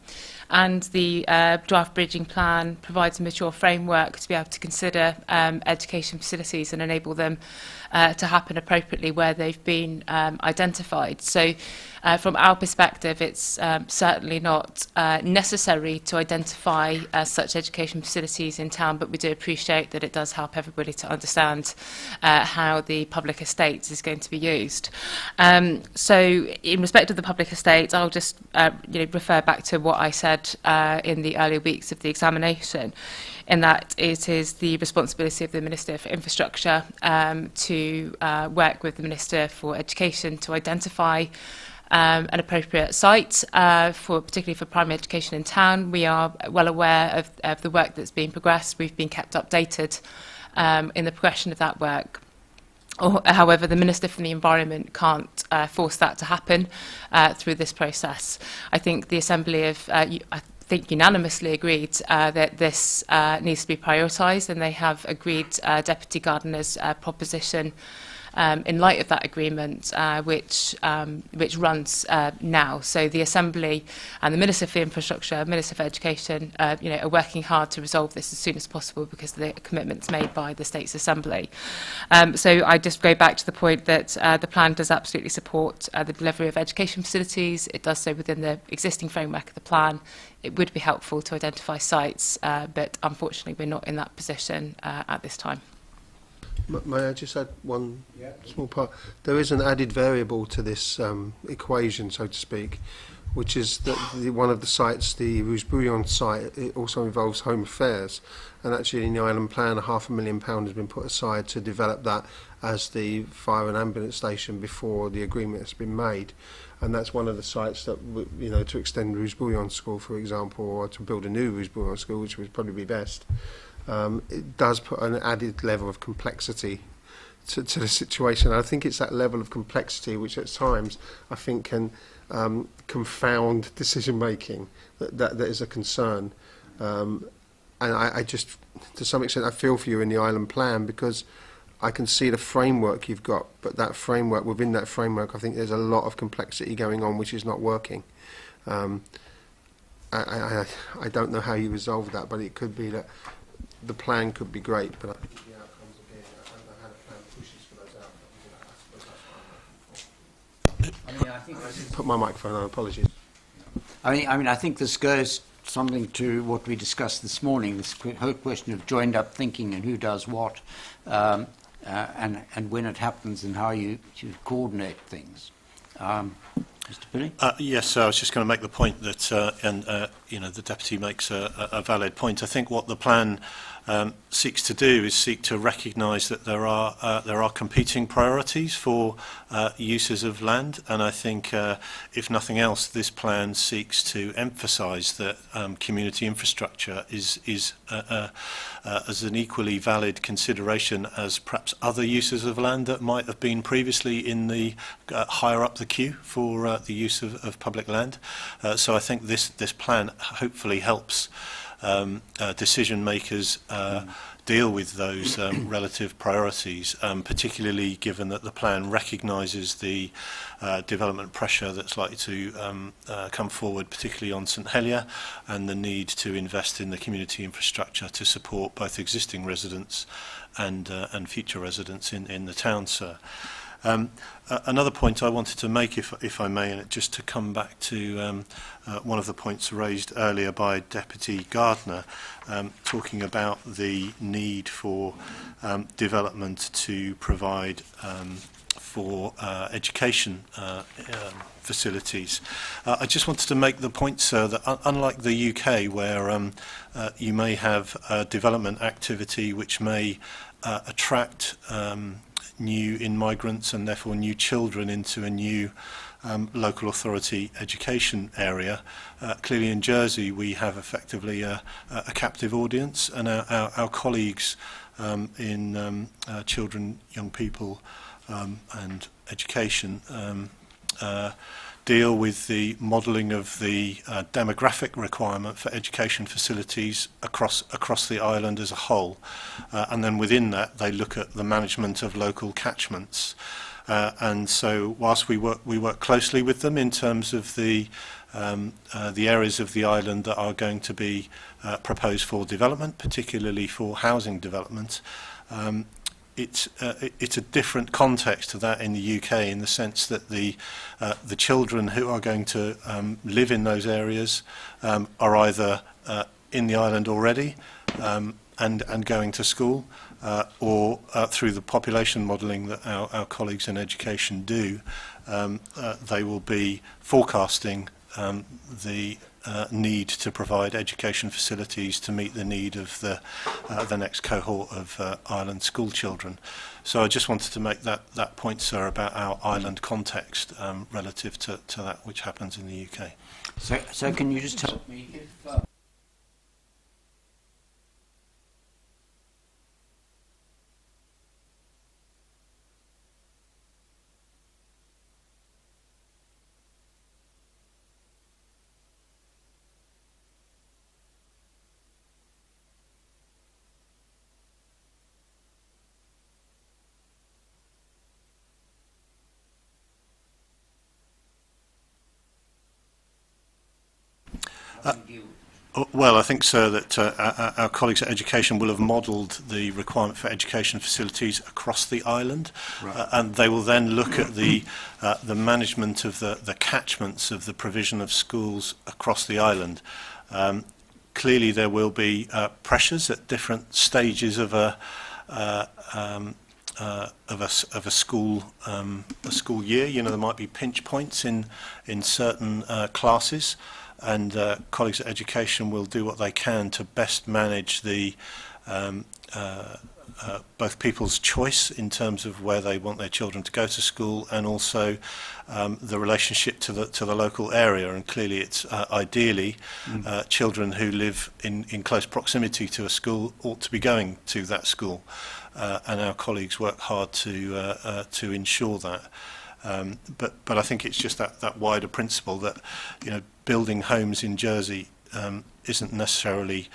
and the draft bridging plan provides a mature framework to be able to consider education facilities and enable them to happen appropriately where they've been identified. So from our perspective, it's certainly not necessary to identify such education facilities in town, but we do appreciate that it does help everybody to understand how the public estate is going to be used. So in respect of the public estate, I'll just refer back to what I said in the earlier weeks of the examination, in that it is the responsibility of the Minister for Infrastructure to work with the Minister for Education to identify an appropriate site, particularly for primary education in town. We are well aware of the work that's being progressed. We've been kept updated in the progression of that work. However, the Minister for the Environment can't force that to happen through this process. I think the Assembly have unanimously agreed that this needs to be prioritised, and they have agreed Deputy Gardiner's proposition in light of that agreement, which runs now. So the Assembly and the Minister for Infrastructure, Minister for Education, are working hard to resolve this as soon as possible because of the commitments made by the State's Assembly. So I just go back to the point that the plan does absolutely support the delivery of education facilities. It does so within the existing framework of the plan. It would be helpful to identify sites, but unfortunately we're not in that position at this time. May I just add one small part? There is an added variable to this equation, so to speak, which is that one of the sites, the Rouge-Bouillon site, it also involves Home Affairs. And actually in the island plan, £500,000 has been put aside to develop that as the fire and ambulance station before the agreement has been made. And that's one of the sites that, you know, to extend Rouge-Bouillon School, for example, or to build a new Rouge-Bouillon School, which would probably be best. It does put an added level of complexity to the situation. I think it's that level of complexity which at times I think can confound decision making that is a concern. And I just, to some extent, I feel for you in the island plan, because I can see the framework you've got, but that framework, within that framework, I think there's a lot of complexity going on which is not working. I don't know how you resolve that, but it could be that the plan could be great, but I think the outcomes again, I don't know how the plan pushes for those outcomes. I mean, I think Put my microphone on, apologies. I mean, I think this goes something to what we discussed this morning, this whole question of joined up thinking and who does what, and when it happens and how you coordinate things. Mr. Billy? Yes, so I was just going to make the point that, you know, the Deputy makes a valid point. I think what the plan seeks to do is seek to recognise that there are competing priorities for uses of land, and I think, if nothing else, this plan seeks to emphasise that community infrastructure is as an equally valid consideration as perhaps other uses of land that might have been previously in the higher up the queue for the use of public land. So I think this plan hopefully helps decision makers deal with those relative priorities, particularly given that the plan recognises the development pressure that's likely to come forward, particularly on Centellia, and the need to invest in the community infrastructure to support both existing residents and future residents in the town, sir. Another point I wanted to make, if I may, and just to come back to one of the points raised earlier by Deputy Gardner, talking about the need for development to provide for education facilities. I just wanted to make the point, sir, that unlike the UK, where you may have development activity which may attract new immigrants and therefore new children into a new local authority education area. Clearly in Jersey we have effectively a captive audience, and our colleagues in children, young people and education deal with the modelling of the demographic requirement for education facilities across the island as a whole, and then within that they look at the management of local catchments, and so whilst we work closely with them in terms of the areas of the island that are going to be proposed for development, particularly for housing development, it's a different context to that in the UK, in the sense that the children who are going to live in those areas are either in the island already and going to school, or through the population modelling that our colleagues in education do, they will be forecasting the need to provide education facilities to meet the need of the next cohort of island school children. So I just wanted to make that point, sir, about our island context relative to that which happens in the UK. So can you just tell me if... Well, I think, sir, that our colleagues at Education will have modelled the requirement for education facilities across the island, right. And they will then look at the management of the catchments of the provision of schools across the island. Clearly, there will be pressures at different stages of a school year. You know, there might be pinch points in certain classes, and colleagues at education will do what they can to best manage the both people's choice in terms of where they want their children to go to school, and also the relationship to the local area. And clearly, it's ideally children who live in close proximity to a school ought to be going to that school, and our colleagues work hard to ensure that. But I think it's just that wider principle that, you know, building homes in Jersey isn't necessarily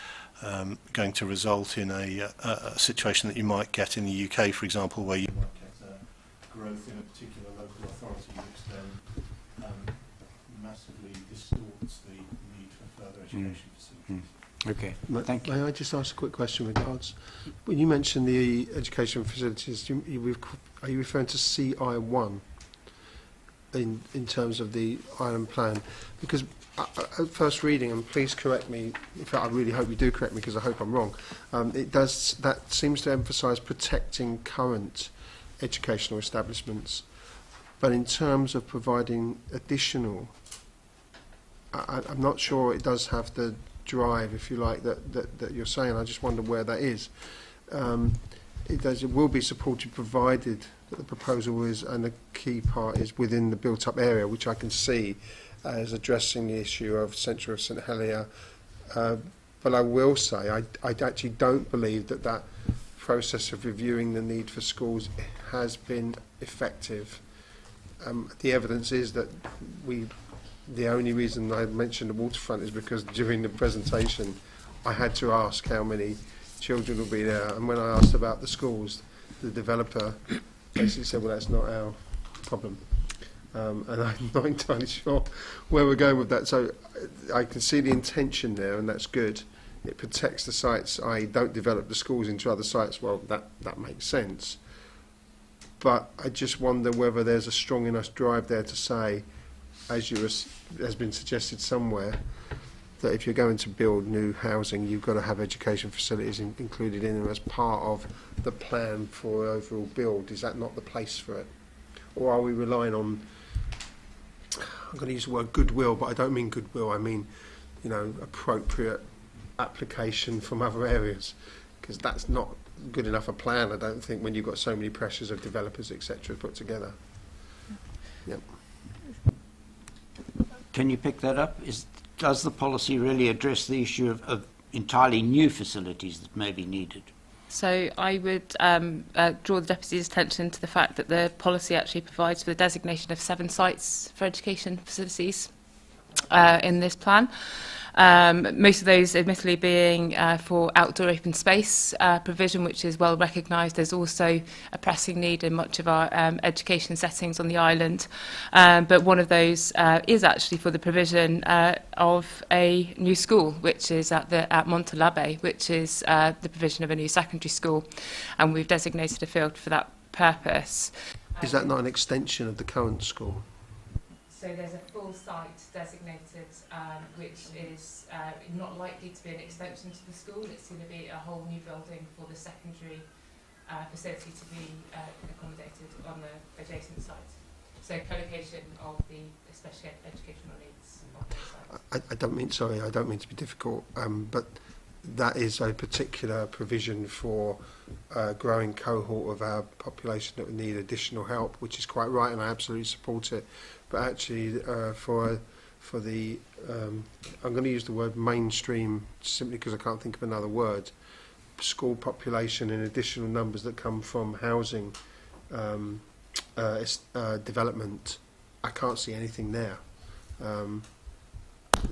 going to result in a situation that you might get in the UK, for example, where you might get growth in a particular local authority which then massively distorts the need for further education facilities. Okay, thank you. May I just ask a quick question regards, when you mention the education facilities, are you referring to CI1 in terms of the island plan? Because at first reading, and please correct me, in fact I really hope you do correct me because I hope I'm wrong, that seems to emphasise protecting current educational establishments, but in terms of providing additional, I'm not sure it does have the drive, if you like, that you're saying. I just wonder where that is. It will be supported provided that the proposal is, and the key part is within the built-up area, which I can see as addressing the issue of centre of Centellia. But I will say I actually don't believe that process of reviewing the need for schools has been effective. The evidence is that the only reason I mentioned the waterfront is because during the presentation I had to ask how many children will be there, and when I asked about the schools, the developer basically said, well, that's not our problem. And I'm not entirely sure where we're going with that. So I can see the intention there, and that's good. It protects the sites, i.e. don't develop the schools into other sites. Well, that makes sense. But I just wonder whether there's a strong enough drive there to say, as has been suggested somewhere, that if you're going to build new housing, you've got to have education facilities included in them as part of the plan for overall build. Is that not the place for it? Or are we relying on, I'm going to use the word goodwill, but I don't mean goodwill, I mean, you know, appropriate application from other areas, because that's not good enough a plan, I don't think, when you've got so many pressures of developers, etc. put together. Yep. Can you pick that up? Does the policy really address the issue of entirely new facilities that may be needed? So I would draw the Deputy's attention to the fact that the policy actually provides for the designation of 7 sites for education facilities in this plan. Most of those admittedly being for outdoor open space provision, which is well recognised. There's also a pressing need in much of our education settings on the island. But one of those is actually for the provision of a new school, which is at Montelabe, which is the provision of a new secondary school. And we've designated a field for that purpose. Is that not an extension of the current school? So there's a full site designated, which is not likely to be an extension to the school. It's going to be a whole new building for the secondary facility to be accommodated on the adjacent site. So co-location of the special educational needs of those sites. I don't mean to be difficult, but that is a particular provision for a growing cohort of our population that would need additional help, which is quite right, and I absolutely support it. But actually, for the, I'm going to use the word mainstream simply because I can't think of another word, school population in additional numbers that come from housing development, I can't see anything there.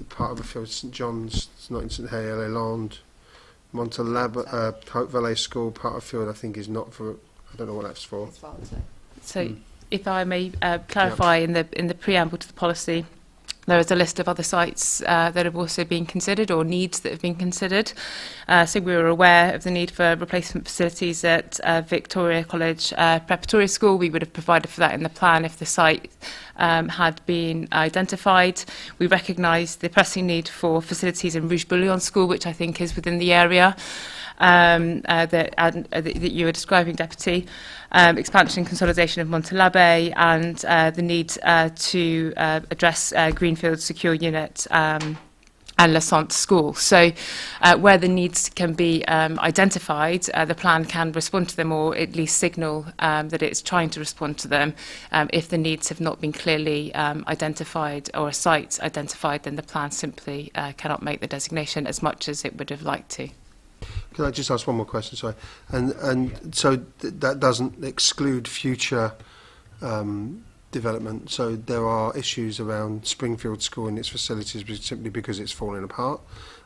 Part of the field, St John's, it's not in St Helier, Land, Montelabe, Hope Valley School, part of field I think is not for, I don't know what that's for. So if I may clarify, in the preamble to the policy, there is a list of other sites that have also been considered, or needs that have been considered. So we were aware of the need for replacement facilities at Victoria College Preparatory School. We would have provided for that in the plan if the site had been identified. We recognise the pressing need for facilities in Rouge Bouillon School, which I think is within the area. that you were describing, Deputy, expansion and consolidation of Montelabe, and the need to address Greenfield Secure Unit and La Sante School. So where the needs can be identified, the plan can respond to them, or at least signal that it's trying to respond to them. If the needs have not been clearly identified or a site identified, then the plan simply cannot make the designation as much as it would have liked to. Can I just ask one more question? Sorry. And so that doesn't exclude future development. So there are issues around Springfield School and its facilities simply because it's falling apart.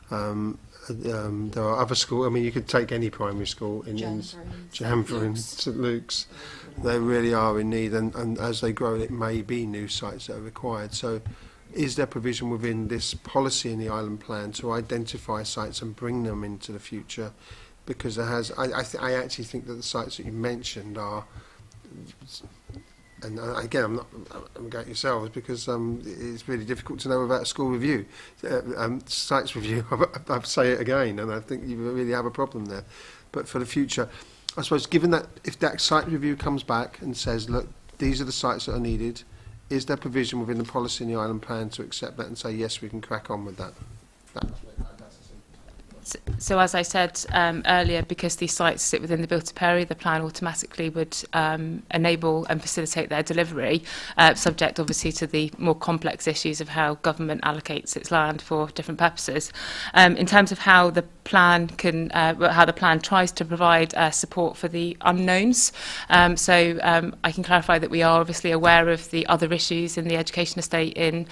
There are other schools. I mean, you could take any primary school in Janvor and St Luke's. They really are in need, and as they grow, it may be new sites that are required. So is there provision within this policy in the island plan to identify sites and bring them into the future? Because there has, I actually think that the sites that you mentioned are, and again, I'm going yourselves because it's really difficult to know about a school review, sites review. I'll say it again, and I think you really have a problem there. But for the future, I suppose, given that if that site review comes back and says, look, these are the sites that are needed, is there provision within the policy in the island plan to accept that and say, yes, we can crack on with that? So as I said earlier, because these sites sit within the built-up area, the plan automatically would enable and facilitate their delivery, subject obviously to the more complex issues of how government allocates its land for different purposes. In terms of how the plan tries to provide support for the unknowns, I can clarify that we are obviously aware of the other issues in the education estate in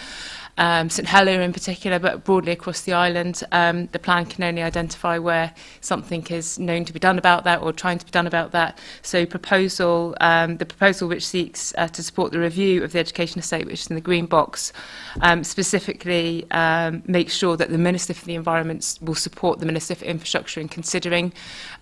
Centellia in particular, but broadly across the island. The plan can only identify where something is known to be done about that or trying to be done about that. So the proposal which seeks to support the review of the education estate, which is in the green box, specifically makes sure that the Minister for the Environment will support the Minister for Infrastructure in considering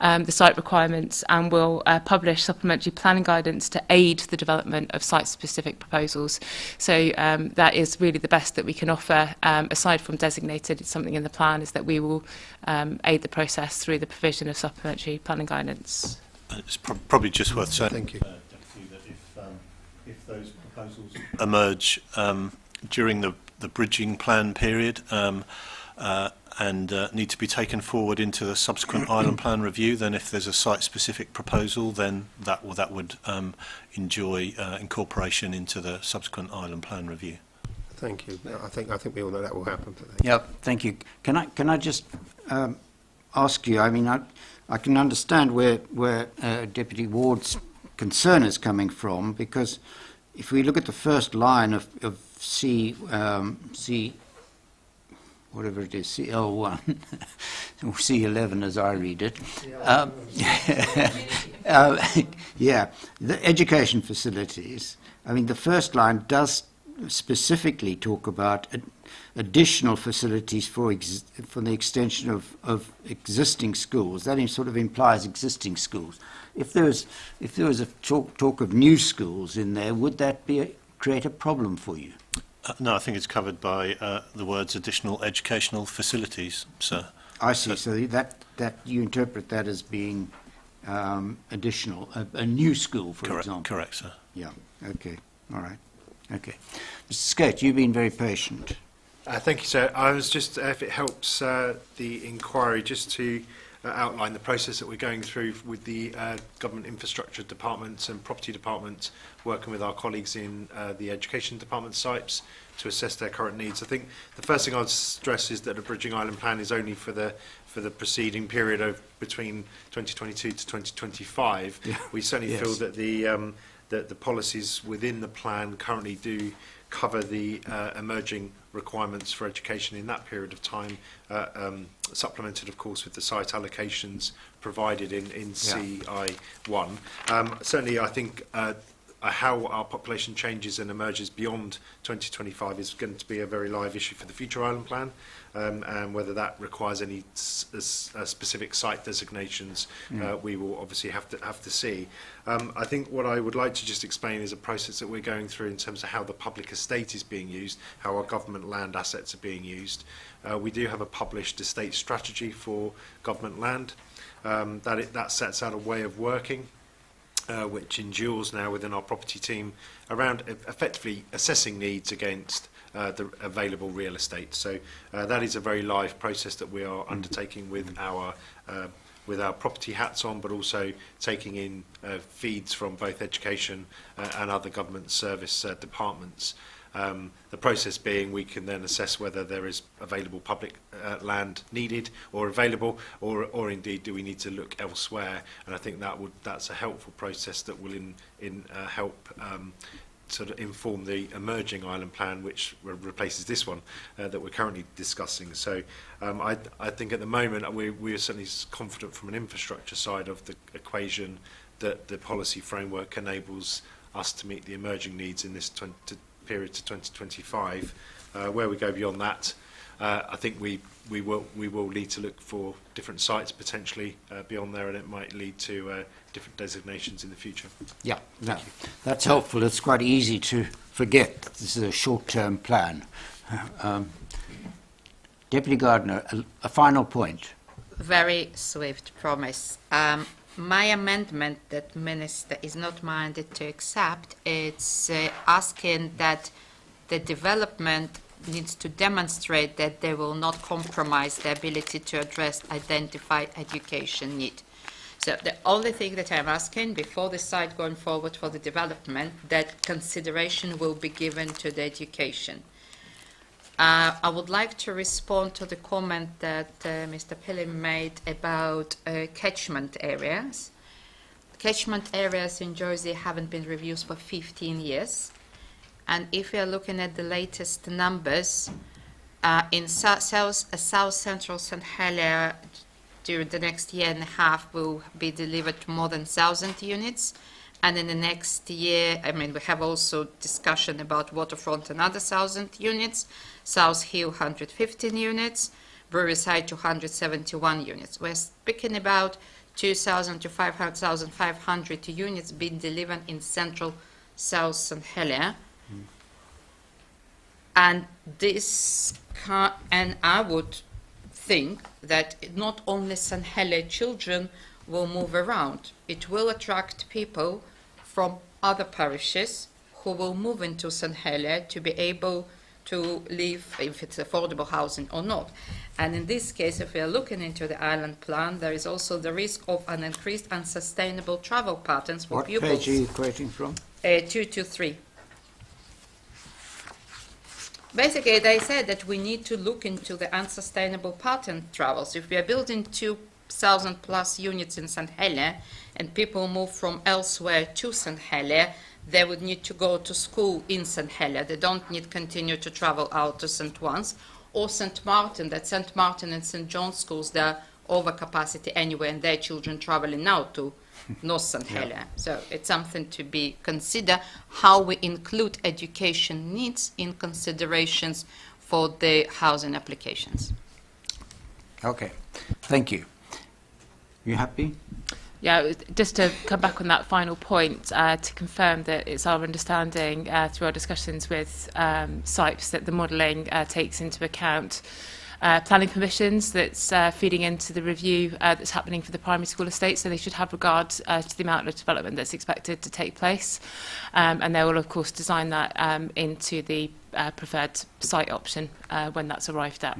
the site requirements, and will publish supplementary planning guidance to aid the development of site-specific proposals. So that is really the best that we can offer, aside from designated. It's something in the plan is that we will aid the process through the provision of supplementary planning guidance. It's probably just worth saying, Thank you. Deputy, that if those proposals emerge during the bridging plan period and need to be taken forward into the subsequent island plan review, then if there's a site-specific proposal, then that would enjoy incorporation into the subsequent island plan review. Thank you. I think we all know that will happen. Yeah, thank you. Can I just ask you? I mean, I can understand where Deputy Ward's concern is coming from, because if we look at the first line of C whatever it is, CL1 or C11 as I read it. Yeah, the education facilities. I mean, the first line does specifically talk about additional facilities for the extension of existing schools. That sort of implies existing schools. If there was a talk of new schools in there, would that create a problem for you? No, I think it's covered by the words additional educational facilities, sir. I see. So that you interpret that as being additional, a new school, for example. Correct, sir. Yeah. Okay. All right. Okay. Mr. Skate, you've been very patient. Thank you, sir. I was just, if it helps the inquiry, just to outline the process that we're going through with the government infrastructure departments and property departments, working with our colleagues in the education department sites to assess their current needs. I think the first thing I'd stress is that the Bridging Island Plan is only for the preceding period of between 2022 to 2025. Yeah. We certainly feel that the policies within the plan currently do cover the emerging requirements for education in that period of time, supplemented, of course, with the site allocations provided in CI1. Certainly, I think how our population changes and emerges beyond 2025 is going to be a very live issue for the future island plan, and whether that requires any specific site designations, we will obviously have to see. I think what I would like to just explain is a process that we're going through in terms of how the public estate is being used, how our government land assets are being used. We do have a published estate strategy for government land that sets out a way of working, which endures now within our property team around effectively assessing needs against the available real estate. So that is a very live process that we are undertaking with our property hats on, but also taking in feeds from both education and other government service departments. The process being we can then assess whether there is available public land needed or available, or indeed do we need to look elsewhere. And I think that's a helpful process that will help sort of inform the emerging island plan, which replaces this one that we're currently discussing. So I think at the moment we are certainly confident from an infrastructure side of the equation that the policy framework enables us to meet the emerging needs in this period to 2025. Where we go beyond that, I think we will need to look for different sites potentially beyond there, and it might lead to different designations in the future. Yeah, that's helpful. It's quite easy to forget that this is a short-term plan. Deputy Gardner, a final point. Very swift promise. My amendment that Minister is not minded to accept, it's asking that the development needs to demonstrate that they will not compromise the ability to address identified education need. So the only thing that I'm asking before the site going forward for the development, that consideration will be given to the education. I would like to respond to the comment that Mr. Pillim made about catchment areas. Catchment areas in Jersey haven't been reviewed for 15 years. And if we are looking at the latest numbers, in South Central Centellia, during the next year and a half, will be delivered to more than 1,000 units. And in the next year, we have also discussion about Waterfront, another 1,000 units, South Hill, 115 units, Brewery Side, 271 units. We're speaking about 2,000 to 500 units being delivered in Central South Centellia. And and I would think that not only Centellia children will move around, it will attract people from other parishes who will move into Centellia to be able to live, if it's affordable housing or not. And in this case, if we are looking into the island plan, there is also the risk of an increased unsustainable travel patterns for pupils. What page are you quoting from? 223. Basically, they said that we need to look into the unsustainable pattern travels. If we are building 2,000 plus units in Centellia and people move from elsewhere to Centellia, they would need to go to school in Centellia. They don't need to continue to travel out to St. One's or St. Martin. That St. Martin and St. John's schools, they're over capacity anyway, and their children traveling now to North Centellia. Yeah. So it's something to be considered, how we include education needs in considerations for the housing applications. Okay, thank you. You happy? Yeah, just to come back on that final point, to confirm that it's our understanding through our discussions with SIPES that the modelling takes into account planning permissions that's feeding into the review that's happening for the primary school estate, so they should have regard to the amount of development that's expected to take place, and they will of course design that into the preferred site option when that's arrived at.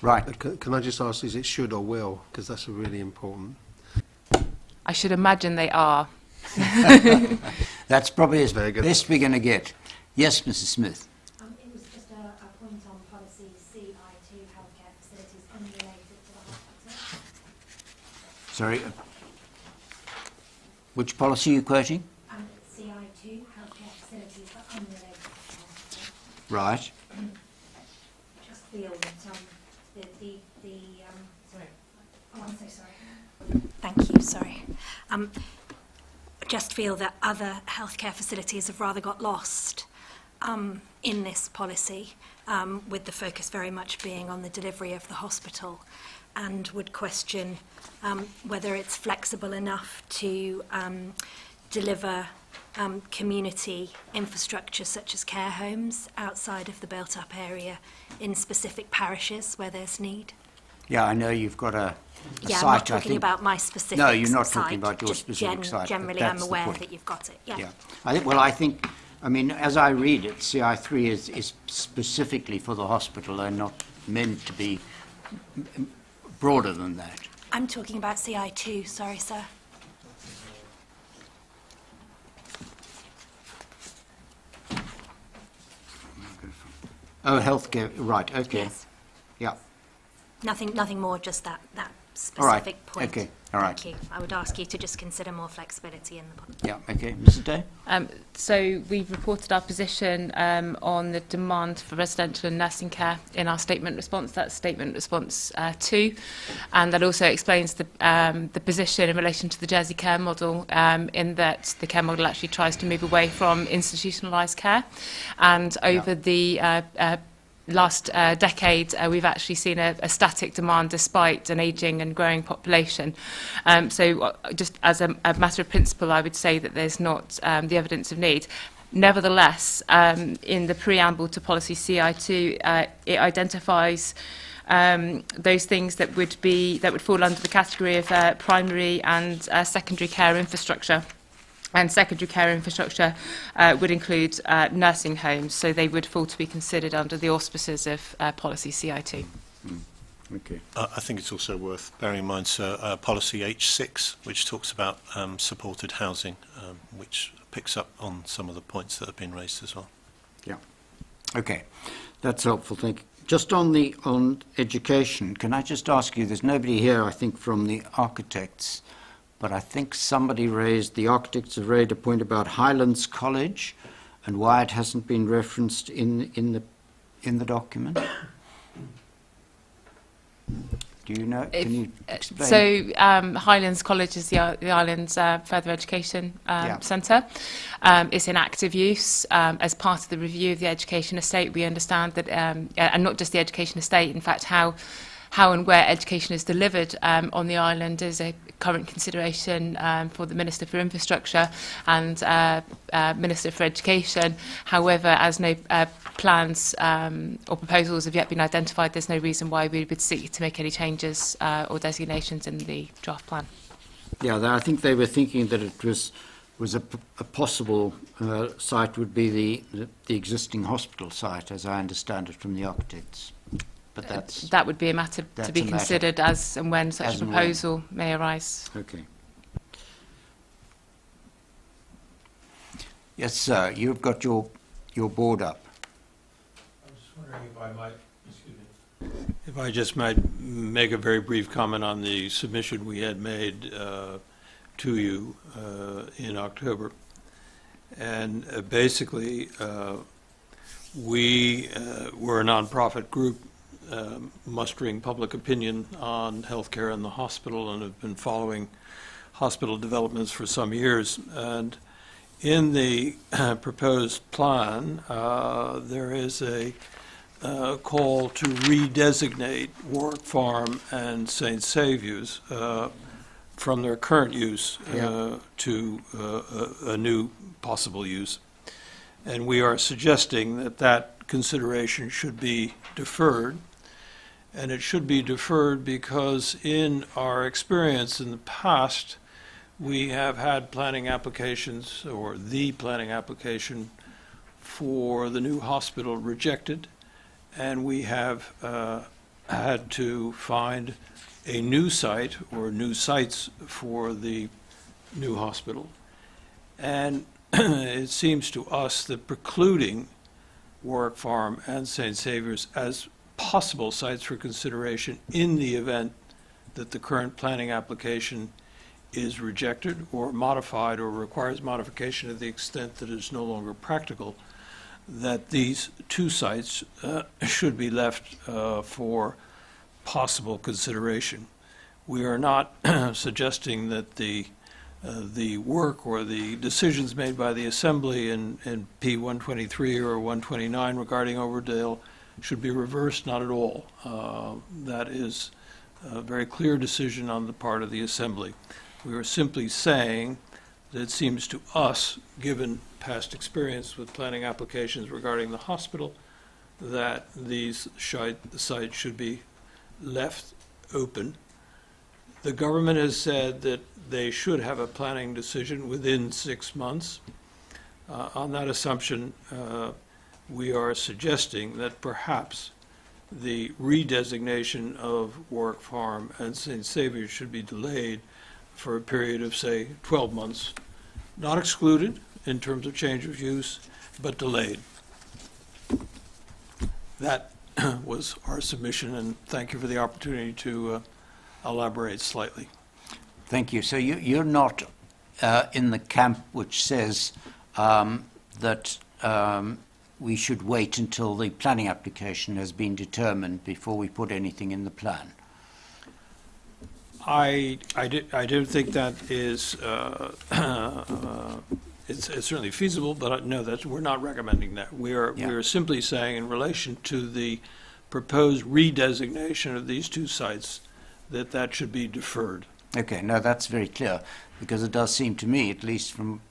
Right. Can I just ask, is it should or will? Because that's really important. I should imagine they are. That's probably as Very good. best we're going to get. Yes, Mrs. Smith. It was just a point on policy CI2 healthcare facilities unrelated to the hospital. Sorry. Which policy are you quoting? CI2 healthcare facilities are unrelated to the hospital. Right. Just feel that sorry. Oh, I'm so sorry. Thank you. Sorry. just feel that other healthcare facilities have rather got lost in this policy, with the focus very much being on the delivery of the hospital, and would question whether it's flexible enough to deliver community infrastructure such as care homes outside of the built-up area in specific parishes where there's need. Yeah, I know you've got a Yeah, site, I'm not I talking think. about my specific No, you're not site, talking about your just specific site, but generally, I'm that's the aware point. that you've got it. Yeah. Yeah. I mean, as I read it, CI3 is specifically for the hospital and not meant to be broader than that. I'm talking about CI2, sorry, sir. Oh, healthcare, right, okay. Yes. Yeah, Nothing more, just that all right, specific point. okay, all right. Thank you. I would ask you to just consider more flexibility in the policy. Yeah, okay. Mrs. Day? So we've reported our position on the demand for residential and nursing care in our statement response. That's statement response 2, and that also explains the position in relation to the Jersey care model, in that the care model actually tries to move away from institutionalised care, and over the last decade, we've actually seen a static demand despite an ageing and growing population. So just as a matter of principle, I would say that there's not the evidence of need. Nevertheless, in the preamble to policy CI2, it identifies those things that would fall under the category of primary and secondary care infrastructure. And secondary care infrastructure would include nursing homes, so they would fall to be considered under the auspices of policy CI2. Okay. I think it's also worth bearing in mind, sir, policy H6, which talks about supported housing, which picks up on some of the points that have been raised as well. Yeah. Okay. That's helpful, thank you. Just on education, can I just ask you, there's nobody here, I think, from the architects, but I think the architects have raised a point about Highlands College and why it hasn't been referenced in the document. Do you know? Can you explain? So Highlands College is the Island's further education centre. It's in active use. As part of the review of the education estate, we understand that, and not just the education estate, in fact, how and where education is delivered on the island is a current consideration for the Minister for Infrastructure and Minister for Education. However, as no plans or proposals have yet been identified, there's no reason why we would seek to make any changes or designations in the draft plan. Yeah, I think they were thinking that it was a possible site would be the existing hospital site, as I understand it from the architects. But that would be a matter to be considered as and when such a proposal may arise. Okay. Yes, sir. You've got your board up. I was wondering if I just might make a very brief comment on the submission we had made to you in October. And basically, we were a nonprofit group mustering public opinion on healthcare in the hospital and have been following hospital developments for some years. And in the proposed plan, there is a call to redesignate Warwick Farm and St. Saviour's from their current use to a new possible use. And we are suggesting that consideration should be deferred. And it should be deferred because in our experience in the past, we have had planning applications, or the planning application for the new hospital rejected, and we have had to find a new site or new sites for the new hospital. And it seems to us that precluding Warwick Farm and St. Saviour's as possible sites for consideration in the event that the current planning application is rejected or modified or requires modification to the extent that it is no longer practical, that these two sites should be left for possible consideration. We are not suggesting that the the work or the decisions made by the Assembly in P123 or 129 regarding Overdale should be reversed, not at all. That is a very clear decision on the part of the Assembly. We are simply saying that it seems to us, given past experience with planning applications regarding the hospital, that these sites should be left open. The government has said that they should have a planning decision within 6 months. On that assumption, we are suggesting that perhaps the redesignation of Warwick Farm and St. Saviour's should be delayed for a period of, say, 12 months. Not excluded in terms of change of use, but delayed. That was our submission, and thank you for the opportunity to elaborate slightly. Thank you. So you're not in the camp which says that we should wait until the planning application has been determined before we put anything in the plan? I don't think that is it's certainly feasible, but no, we're not recommending that. We are simply saying, in relation to the proposed redesignation of these two sites, that should be deferred. Okay, no, that's very clear, because it does seem to me, at least from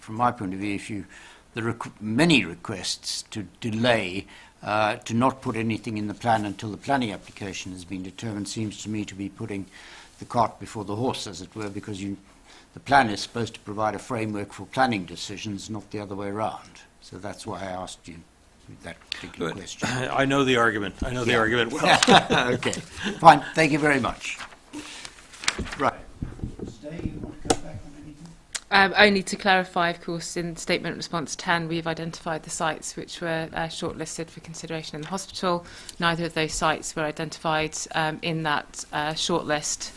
my point of view, there are many requests to delay, to not put anything in the plan until the planning application has been determined, seems to me to be putting the cart before the horse, as it were, because the plan is supposed to provide a framework for planning decisions, not the other way around. So that's why I asked you that particular question. I know the argument. I know the argument well. Okay, fine. Thank you very much. Right. Stay, you want to come back on anything? Only to clarify, of course, in statement response 10, we've identified the sites which were shortlisted for consideration in the hospital. Neither of those sites were identified in that shortlist.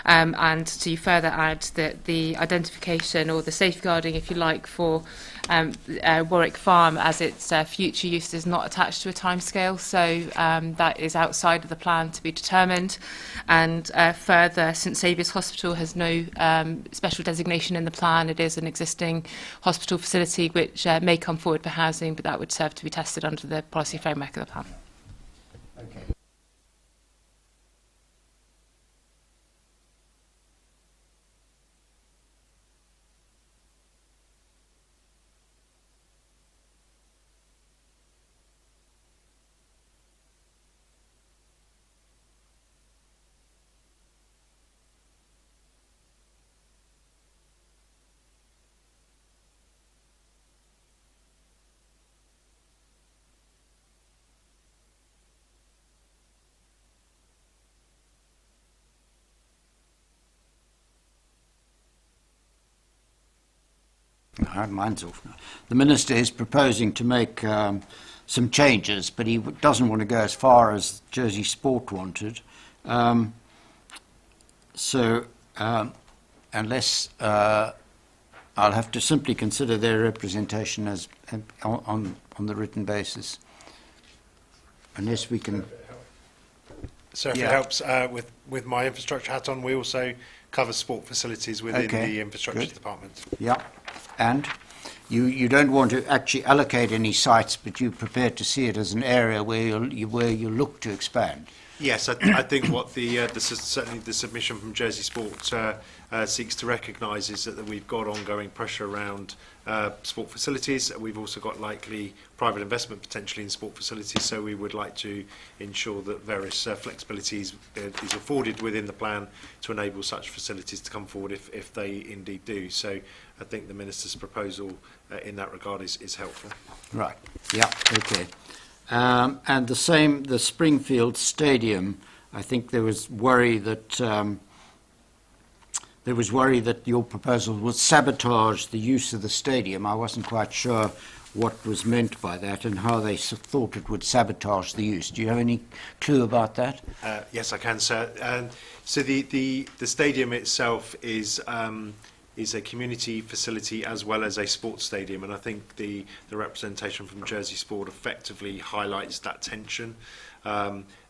And to further add that the identification or the safeguarding, if you like, for Warwick Farm as its future use is not attached to a timescale, so that is outside of the plan to be determined. And further, St Saviour's Hospital has no special designation in the plan. It is an existing hospital facility which may come forward for housing, but that would serve to be tested under the policy framework of the plan. Okay. Mine's off now. The Minister is proposing to make some changes, but he doesn't want to go as far as Jersey Sport wanted. Unless I'll have to simply consider their representation as on the written basis. Unless we can... So if it helps, with my infrastructure hat on, we also cover sport facilities within the infrastructure department. Yeah. And you don't want to actually allocate any sites, but you're prepared to see it as an area where you look to expand. Yes, I think what certainly the submission from Jersey Sport seeks to recognise is that we've got ongoing pressure around sport facilities. We've also got likely private investment potentially in sport facilities, so we would like to ensure that various flexibilities is afforded within the plan to enable such facilities to come forward if they indeed do. So I think the Minister's proposal in that regard is helpful. Right, yeah, okay. And the Springfield Stadium, I think there was worry that your proposal would sabotage the use of the stadium. I wasn't quite sure what was meant by that and how they thought it would sabotage the use. Do you have any clue about that? Yes, I can, sir. So the stadium itself is a community facility as well as a sports stadium, and I think the representation from Jersey Sport effectively highlights that tension.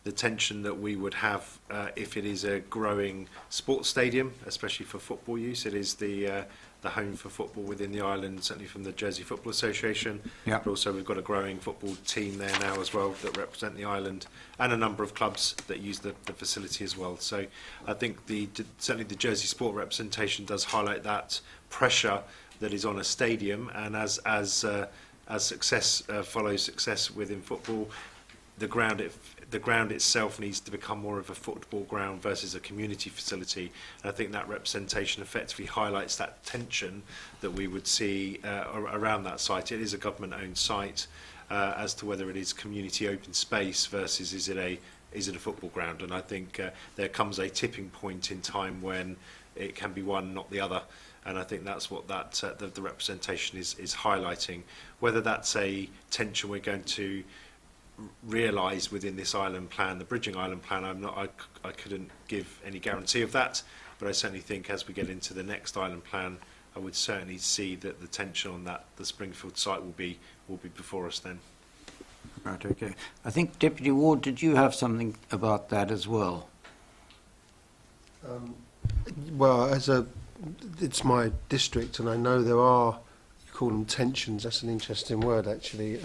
the tension that we would have if it is a growing sports stadium, especially for football use. It is the home for football within the island, certainly from the Jersey Football Association. Yeah. But also we've got a growing football team there now as well that represent the island, and a number of clubs that use the facility as well. So I think certainly the Jersey sport representation does highlight that pressure that is on a stadium, and as success follows success within football, the ground itself needs to become more of a football ground versus a community facility. And I think that representation effectively highlights that tension that we would see around that site. It is a government-owned site, as to whether it is community open space versus is it a football ground. And I think there comes a tipping point in time when it can be one, not the other. And I think that's what the representation is highlighting. Whether that's a tension we're going to realise within this island plan, the bridging island plan, I couldn't give any guarantee of that, but I certainly think as we get into the next island plan, I would certainly see that the tension on the Springfield site will be before us then. Right, okay. I think, Deputy Ward, did you have something about that as well? Well, it's my district, and I know there are, you call them tensions, that's an interesting word actually.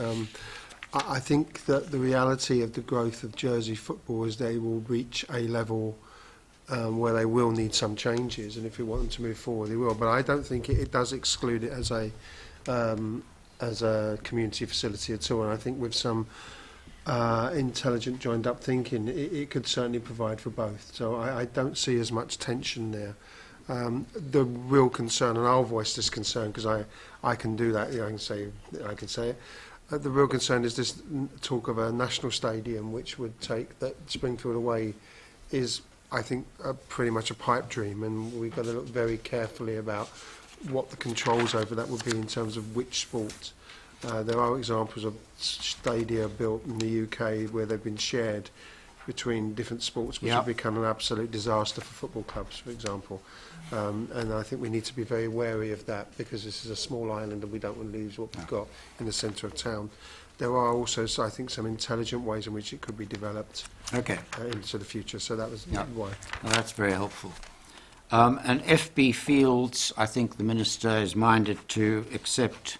I think that the reality of the growth of Jersey football is they will reach a level where they will need some changes, and if we want them to move forward, they will. But I don't think it does exclude it as a community facility at all. And I think with some intelligent, joined-up thinking, it could certainly provide for both. So I don't see as much tension there. The real concern, and I'll voice this concern because I can do that. Yeah, I can say it. The real concern is this talk of a national stadium which would take that Springfield away is, I think, pretty much a pipe dream, and we've got to look very carefully about what the controls over that would be in terms of which sport. There are examples of stadia built in the UK where they've been shared between different sports, which have become an absolute disaster for football clubs, for example. And I think we need to be very wary of that because this is a small island and we don't want to lose what we've got in the centre of town. There are also, I think, some intelligent ways in which it could be developed into the future. So that was why. Well, that's very helpful. And FB Fields, I think the Minister is minded to accept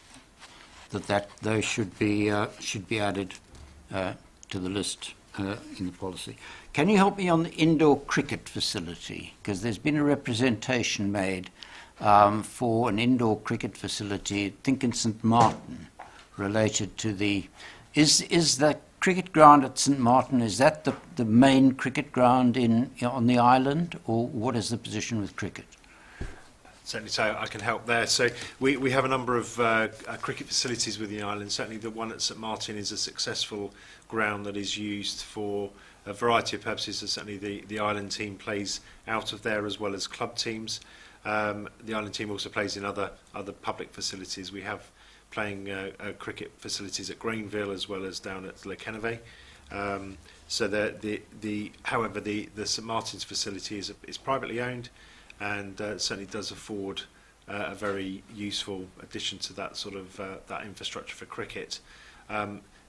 that those should be added to the list in the policy. Can you help me on the indoor cricket facility? Because there's been a representation made for an indoor cricket facility, I think in St Martin, related to the... Is the cricket ground at St Martin, is that the main cricket ground on the island, or what is the position with cricket? Certainly, so I can help there. So we have a number of cricket facilities within the island. Certainly the one at St Martin is a successful ground that is used for a variety of purposes. So certainly the island team plays out of there as well as club teams. The island team also plays in other public facilities. We have playing cricket facilities at Grainville as well as down at Le Keneve. So however, the St Martin's facility is privately owned, and certainly does afford a very useful addition to that sort of that infrastructure for cricket.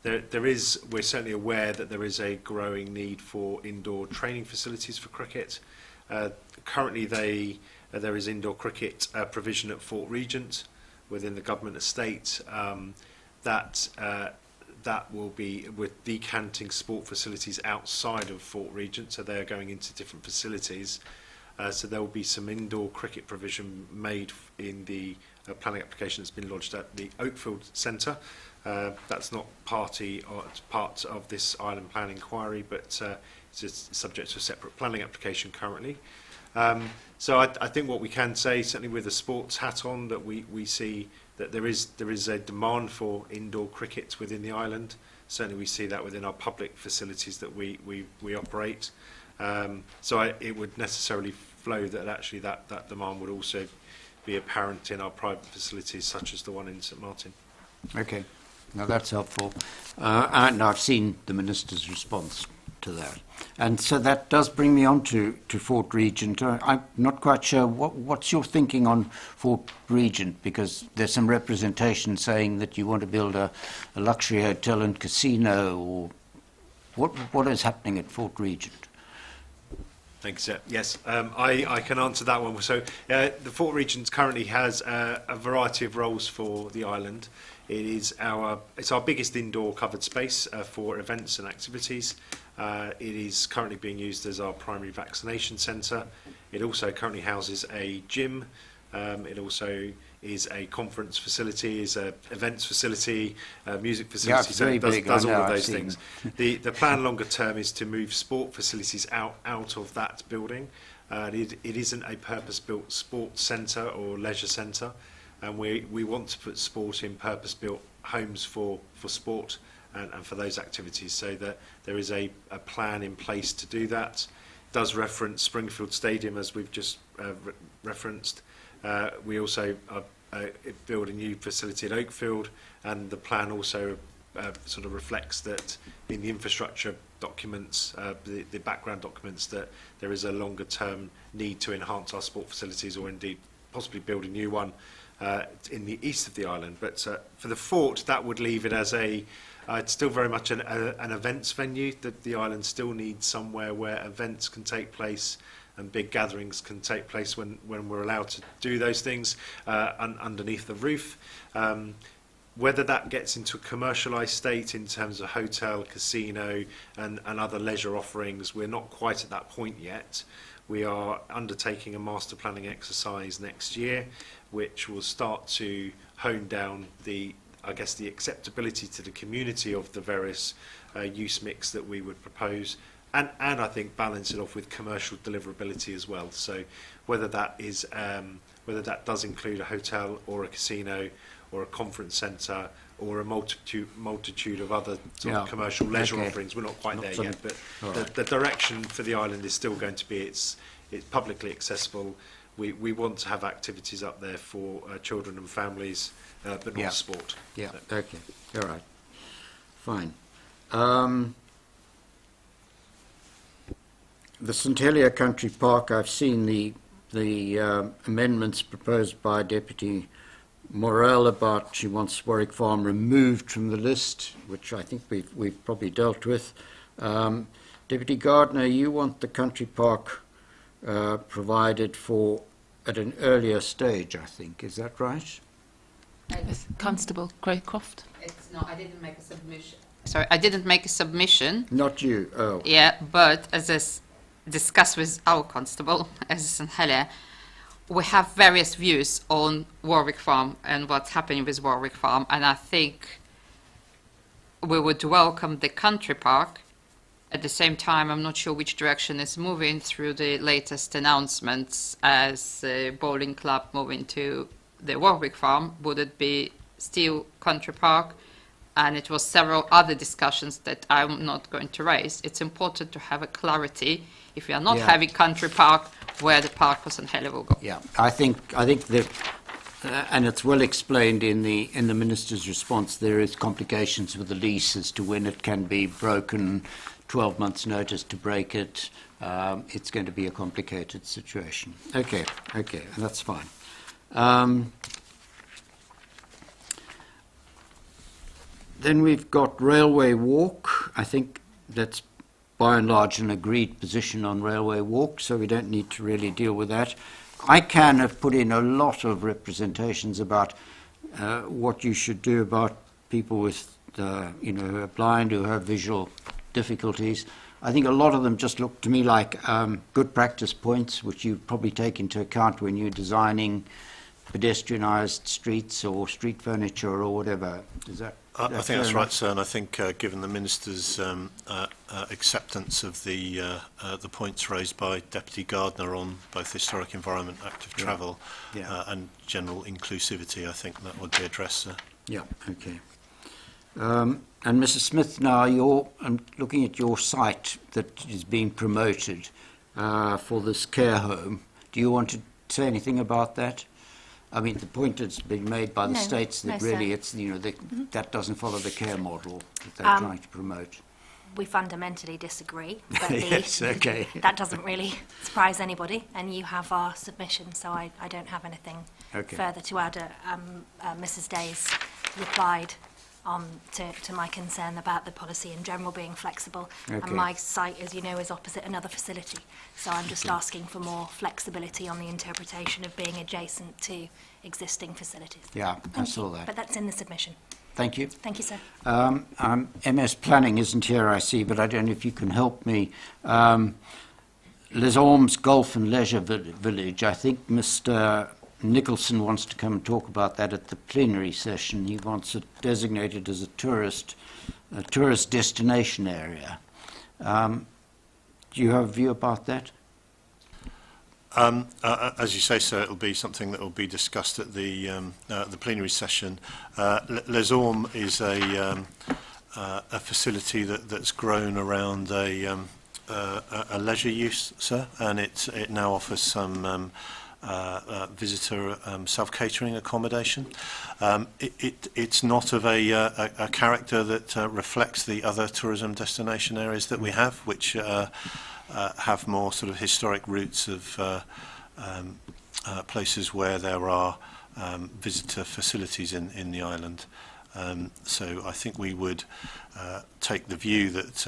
We're certainly aware that there is a growing need for indoor training facilities for cricket. Currently, there is indoor cricket provision at Fort Regent within the government estate. That will be with decanting sport facilities outside of Fort Regent, so they are going into different facilities. So there will be some indoor cricket provision made in the planning application that's been lodged at the Oakfield Centre. That's not part of this island plan inquiry, but it's just subject to a separate planning application currently. So I think what we can say, certainly with a sports hat on, that we see that there is a demand for indoor cricket within the island. Certainly we see that within our public facilities that we operate. So it would necessarily flow that actually that demand would also be apparent in our private facilities such as the one in St Martin. Okay, now that's helpful. And I've seen the Minister's response to that. And so that does bring me on to Fort Regent. I'm not quite sure, what's your thinking on Fort Regent? Because there's some representation saying that you want to build a luxury hotel and casino, or What is happening at Fort Regent? Thanks, sir. Yes, I can answer that one. So the Fort Regent currently has a variety of roles for the island. It's our biggest indoor covered space for events and activities. It is currently being used as our primary vaccination centre. It also currently houses a gym. It also is a conference facility, is a events facility, music facility. Yeah, it's very big. Does all of I've those seen things. The plan longer term is to move sport facilities out of that building. It isn't a purpose-built sports centre or leisure centre, and we want to put sport in purpose-built homes for sport and for those activities, so that there is a plan in place to do that. It does reference Springfield Stadium, as we've just referenced. We also build a new facility at Oakfield, and the plan also sort of reflects that in the infrastructure documents, the background documents, that there is a longer term need to enhance our sport facilities, or indeed possibly build a new one in the east of the island. But for the fort, that would leave it as it's still very much an events venue. That the island still needs somewhere where events can take place and big gatherings can take place when we're allowed to do those things underneath the roof. Whether that gets into a commercialised state in terms of hotel, casino and other leisure offerings, we're not quite at that point yet. We are undertaking a master planning exercise next year, which will start to hone down the acceptability to the community of the various use mix that we would propose, and I think balance it off with commercial deliverability as well. So whether that does include a hotel or a casino or a conference centre or a multitude of other sort of commercial leisure offerings, we're not quite there yet. But the direction for the island is still going to be it's publicly accessible. We want to have activities up there for children and families, but not sport. Yeah, So. okay, all right, fine. The Centellia Country Park, I've seen the amendments proposed by Deputy Morell about she wants Warwick Farm removed from the list, which I think we've probably dealt with. Deputy Gardner, you want the country park provided for at an earlier stage, I think. Is that right? Constable Crowcroft. It's not. I didn't make a submission. Sorry, I didn't make a submission. Not you. Oh. Yeah, but as I discussed with our constable, as Centellia, we have various views on Warwick Farm and what's happening with Warwick Farm, and I think we would welcome the country park. At the same time, I'm not sure which direction it's moving through the latest announcements as the bowling club moving to the Warwick Farm. Would it be still country park? And it was several other discussions that I'm not going to raise. It's important to have a clarity, if we are not having country park, where the park for Centellia will go. Yeah, I think that, and it's well explained in the minister's response. There is complications with the lease as to when it can be broken. 12 months' notice to break it. It's going to be a complicated situation. Okay, that's fine. Then we've got Railway Walk. I think that's by and large an agreed position on Railway Walk, so we don't need to really deal with that. ICANN have put in a lot of representations about what you should do about people with, who are blind, who have visual difficulties. I think a lot of them just look to me like good practice points, which you probably take into account when you're designing pedestrianised streets or street furniture or whatever. Is that? I think that's right, sir, and I think given the Minister's acceptance of the points raised by Deputy Gardner on both historic environment, active travel and general inclusivity, I think that would be addressed, sir. Yeah, okay. And Mrs. Smith, now I'm looking at your site that is being promoted for this care home. Do you want to say anything about that? I mean, the point that's been made by the states that really it's, that doesn't follow the care model that they're trying to promote. We fundamentally disagree, but yes, okay. That doesn't really surprise anybody, and you have our submission, so I don't have anything further to add. Mrs. Day's replied to my concern about the policy in general being flexible. Okay. And my site, as you know, is opposite another facility. So I'm just asking for more flexibility on the interpretation of being adjacent to existing facilities. Yeah, I Thank saw you. that. But that's in the submission. Thank you. Thank you, sir. MS Planning isn't here, I see, but I don't know if you can help me. Les Ormes Golf and Leisure Village, I think Mr. Nicholson wants to come and talk about that at the plenary session. He wants it designated as a tourist destination area. Do you have a view about that? As you say, sir, it will be something that will be discussed at the plenary session. Les Ormes is a facility that's grown around a leisure use, sir, and it now offers some visitor self-catering accommodation. It's not of a character that reflects the other tourism destination areas that we have, which have more sort of historic roots of places where there are visitor facilities in the island. So I think we would take the view that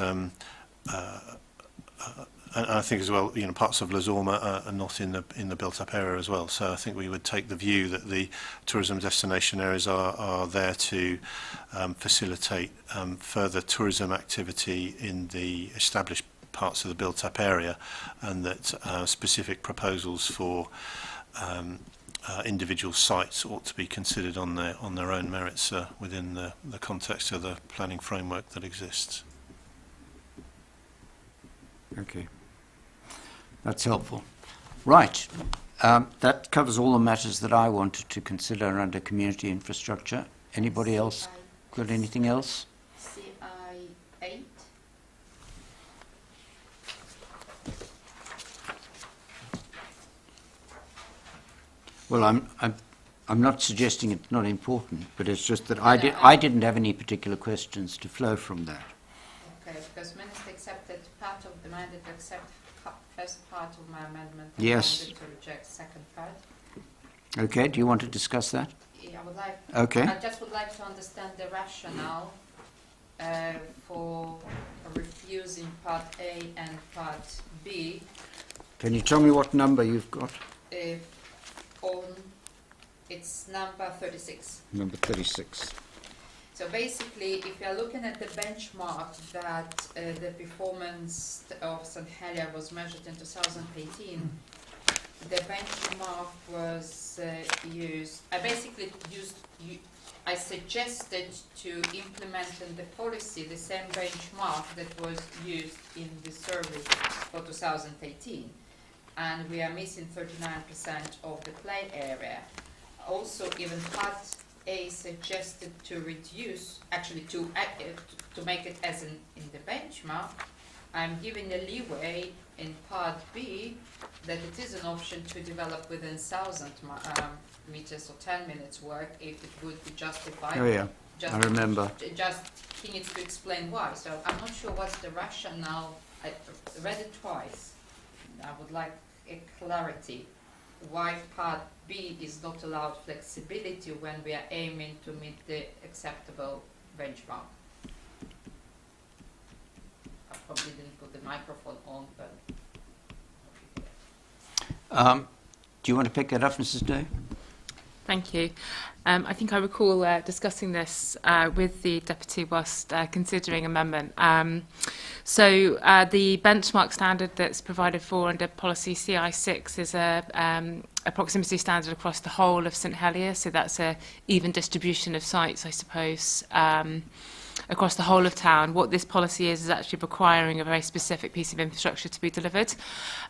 and I think as well, parts of Les Ormes are not in the built-up area as well. So I think we would take the view that the tourism destination areas are there to facilitate further tourism activity in the established parts of the built-up area, and that specific proposals for individual sites ought to be considered on their own merits within the context of the planning framework that exists. Okay. That's helpful. Right. That covers all the matters that I wanted to consider under community infrastructure. Anybody else got anything else? CI8. Well, I'm not suggesting it's not important, but it's just that I didn't have any particular questions to flow from that. Okay, because Minister accepted part of the mandate to accept first part of my amendment. Yes. And to reject second part. Okay, do you want to discuss that? Yeah, I would like. Okay. I just would like to understand the rationale for refusing part A and part B. Can you tell me what number you've got? It's number 36. Number 36. So basically, if you're looking at the benchmark that the performance of Centellia was measured in 2018, the benchmark was used. I suggested to implement in the policy the same benchmark that was used in the survey for 2018, and we are missing 39% of the play area. Also, even part A suggested to reduce, actually to make it as in the benchmark. I'm giving a leeway in part B that it is an option to develop within 1,000 meters or 10 minutes work if it would be justified. Oh yeah, I remember. Just he needs to explain why. So I'm not sure what's the rationale. I read it twice. I would like a clarity why part B is not allowed flexibility when we are aiming to meet the acceptable benchmark. I probably didn't put the microphone on, but... Do you want to pick that up, Mrs. Day? Thank you. I think I recall discussing this with the Deputy whilst considering amendment. So the benchmark standard that's provided for under policy CI6 is a proximity standard across the whole of Centellia, so that's a even distribution of sites, I suppose, across the whole of town. What this policy is actually requiring a very specific piece of infrastructure to be delivered.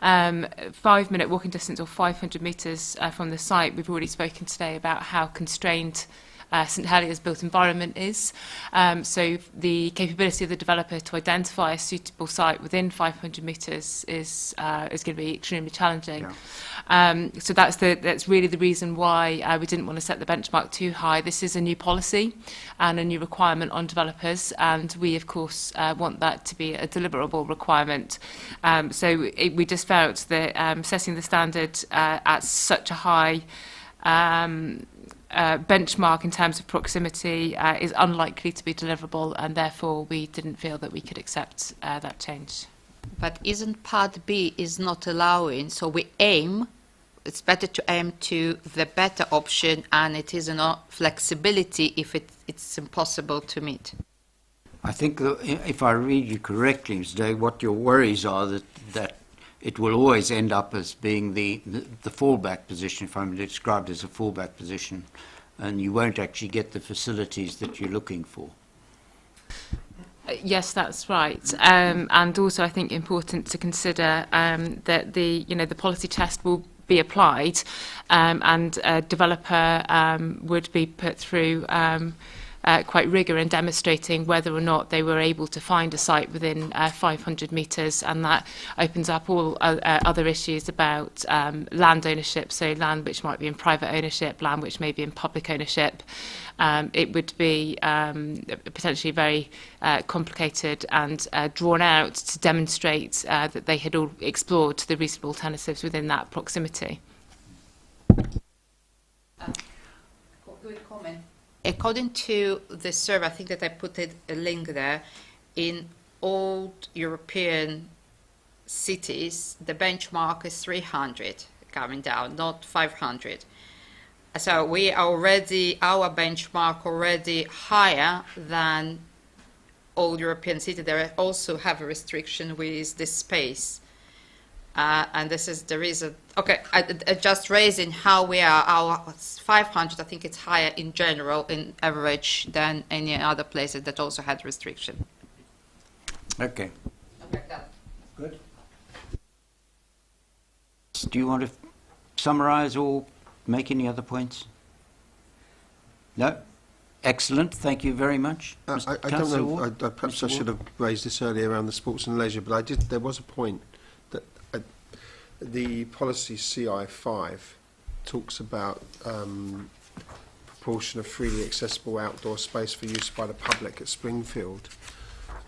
5-minute walking distance or 500 metres from the site. We've already spoken today about how constrained Centellia's built environment is. So the capability of the developer to identify a suitable site within 500 metres is going to be extremely challenging. Yeah. So that's really the reason why we didn't want to set the benchmark too high. This is a new policy and a new requirement on developers, and we of course want that to be a deliverable requirement. We just felt that setting the standard at such a high benchmark in terms of proximity is unlikely to be deliverable, and therefore we didn't feel that we could accept that change. But isn't Part B is not allowing, so we aim, it's better to aim to the better option, and it is not flexibility if it's impossible to meet. I think that if I read you correctly, Mr. Day, what your worries are that it will always end up as being the fallback position, if I'm described as a fallback position, and you won't actually get the facilities that you're looking for. Yes, that's right. And also I think important to consider that the policy test will be applied, and a developer would be put through quite rigour in demonstrating whether or not they were able to find a site within 500 metres, and that opens up all other issues about land ownership, so land which might be in private ownership, land which may be in public ownership. It would be potentially very complicated and drawn out to demonstrate that they had all explored the reasonable alternatives within that proximity. Good comment. According to the survey, I think that I put a link there, in old European cities, the benchmark is 300 coming down, not 500. So we are already, our benchmark already higher than old European cities. They also have a restriction with the space. And this is the reason. Okay, just raising how we are, our 500, I think it's higher in general, in average, than any other places that also had restriction. Okay. Okay, done. Good. Do you want to summarise or make any other points? No? Excellent. Thank you very much. I don't know. Perhaps I should have raised this earlier around the sports and leisure, but there was a point that the policy CI5 talks about proportion of freely accessible outdoor space for use by the public at Springfield.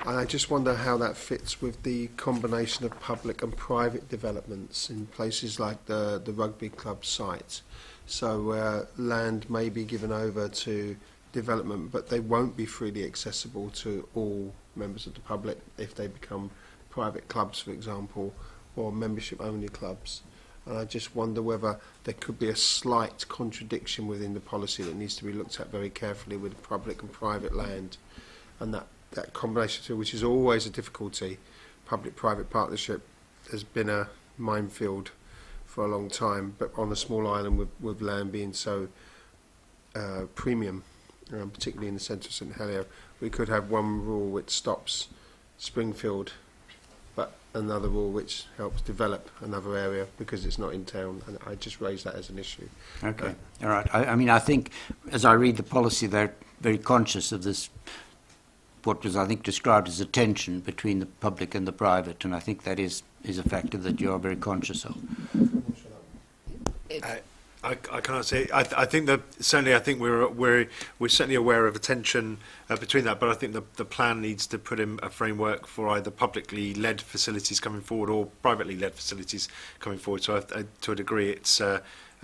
And I just wonder how that fits with the combination of public and private developments in places like the rugby club site. So land may be given over to development, but they won't be freely accessible to all members of the public if they become private clubs, for example, or membership-only clubs. And I just wonder whether there could be a slight contradiction within the policy that needs to be looked at very carefully with public and private land, and that combination, which is always a difficulty. Public-private partnership has been a minefield for a long time, but on a small island with land being so premium, particularly in the centre of Centellia, we could have one rule which stops Springfield, but another rule which helps develop another area because it's not in town, and I just raised that as an issue. Okay, all right. I mean, I think as I read the policy, they're very conscious of this, what was, I think, described as a tension between the public and the private, and I think that is a factor that you are very conscious of. I cannot say. I think that certainly. I think we're certainly aware of a tension between that. But I think the plan needs to put in a framework for either publicly led facilities coming forward or privately led facilities coming forward. So to a degree, it's.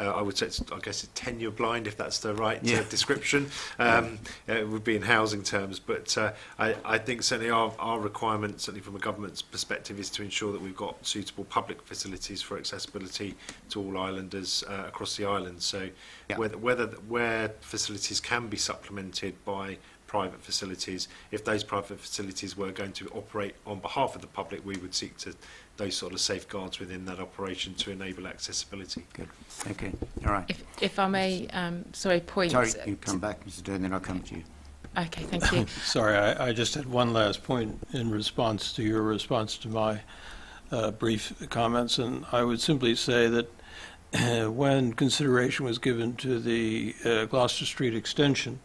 I would say, I guess it's tenure blind, if that's the right description. It would be in housing terms, but I think certainly our requirement, certainly from a government's perspective, is to ensure that we've got suitable public facilities for accessibility to all islanders across the island. So where facilities can be supplemented by private facilities, if those private facilities were going to operate on behalf of the public, we would seek to those sort of safeguards within that operation to enable accessibility. Good. Okay. All right. If I may, point. Sorry, you come back, Mr. Day, and then I'll come to you. Okay, thank you. Sorry, I just had one last point in response to your response to my brief comments, and I would simply say that when consideration was given to the Gloucester Street extension,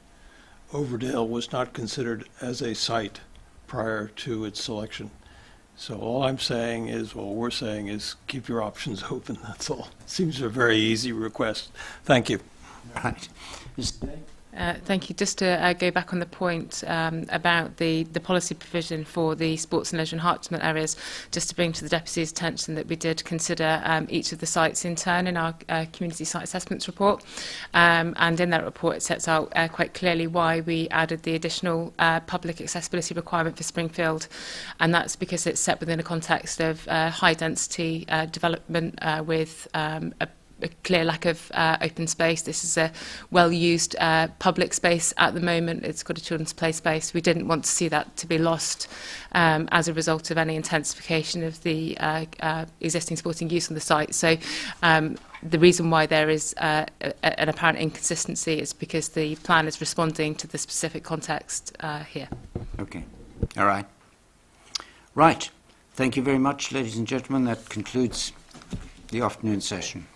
Overdale was not considered as a site prior to its selection. So all I'm saying is, all we're saying is, keep your options open, that's all. Seems a very easy request. Thank you. Right. Mr. Day? Thank you. Just to go back on the point about the policy provision for the sports and leisure enhancement areas, just to bring to the Deputy's attention that we did consider each of the sites in turn in our community site assessments report. And in that report, it sets out quite clearly why we added the additional public accessibility requirement for Springfield. And that's because it's set within a context of high density development with a clear lack of open space. This is a well-used public space at the moment. It's got a children's play space. We didn't want to see that to be lost as a result of any intensification of the existing sporting use on the site. So the reason why there is an apparent inconsistency is because the plan is responding to the specific context here. Okay. All right. Right. Thank you very much, ladies and gentlemen. That concludes the afternoon session.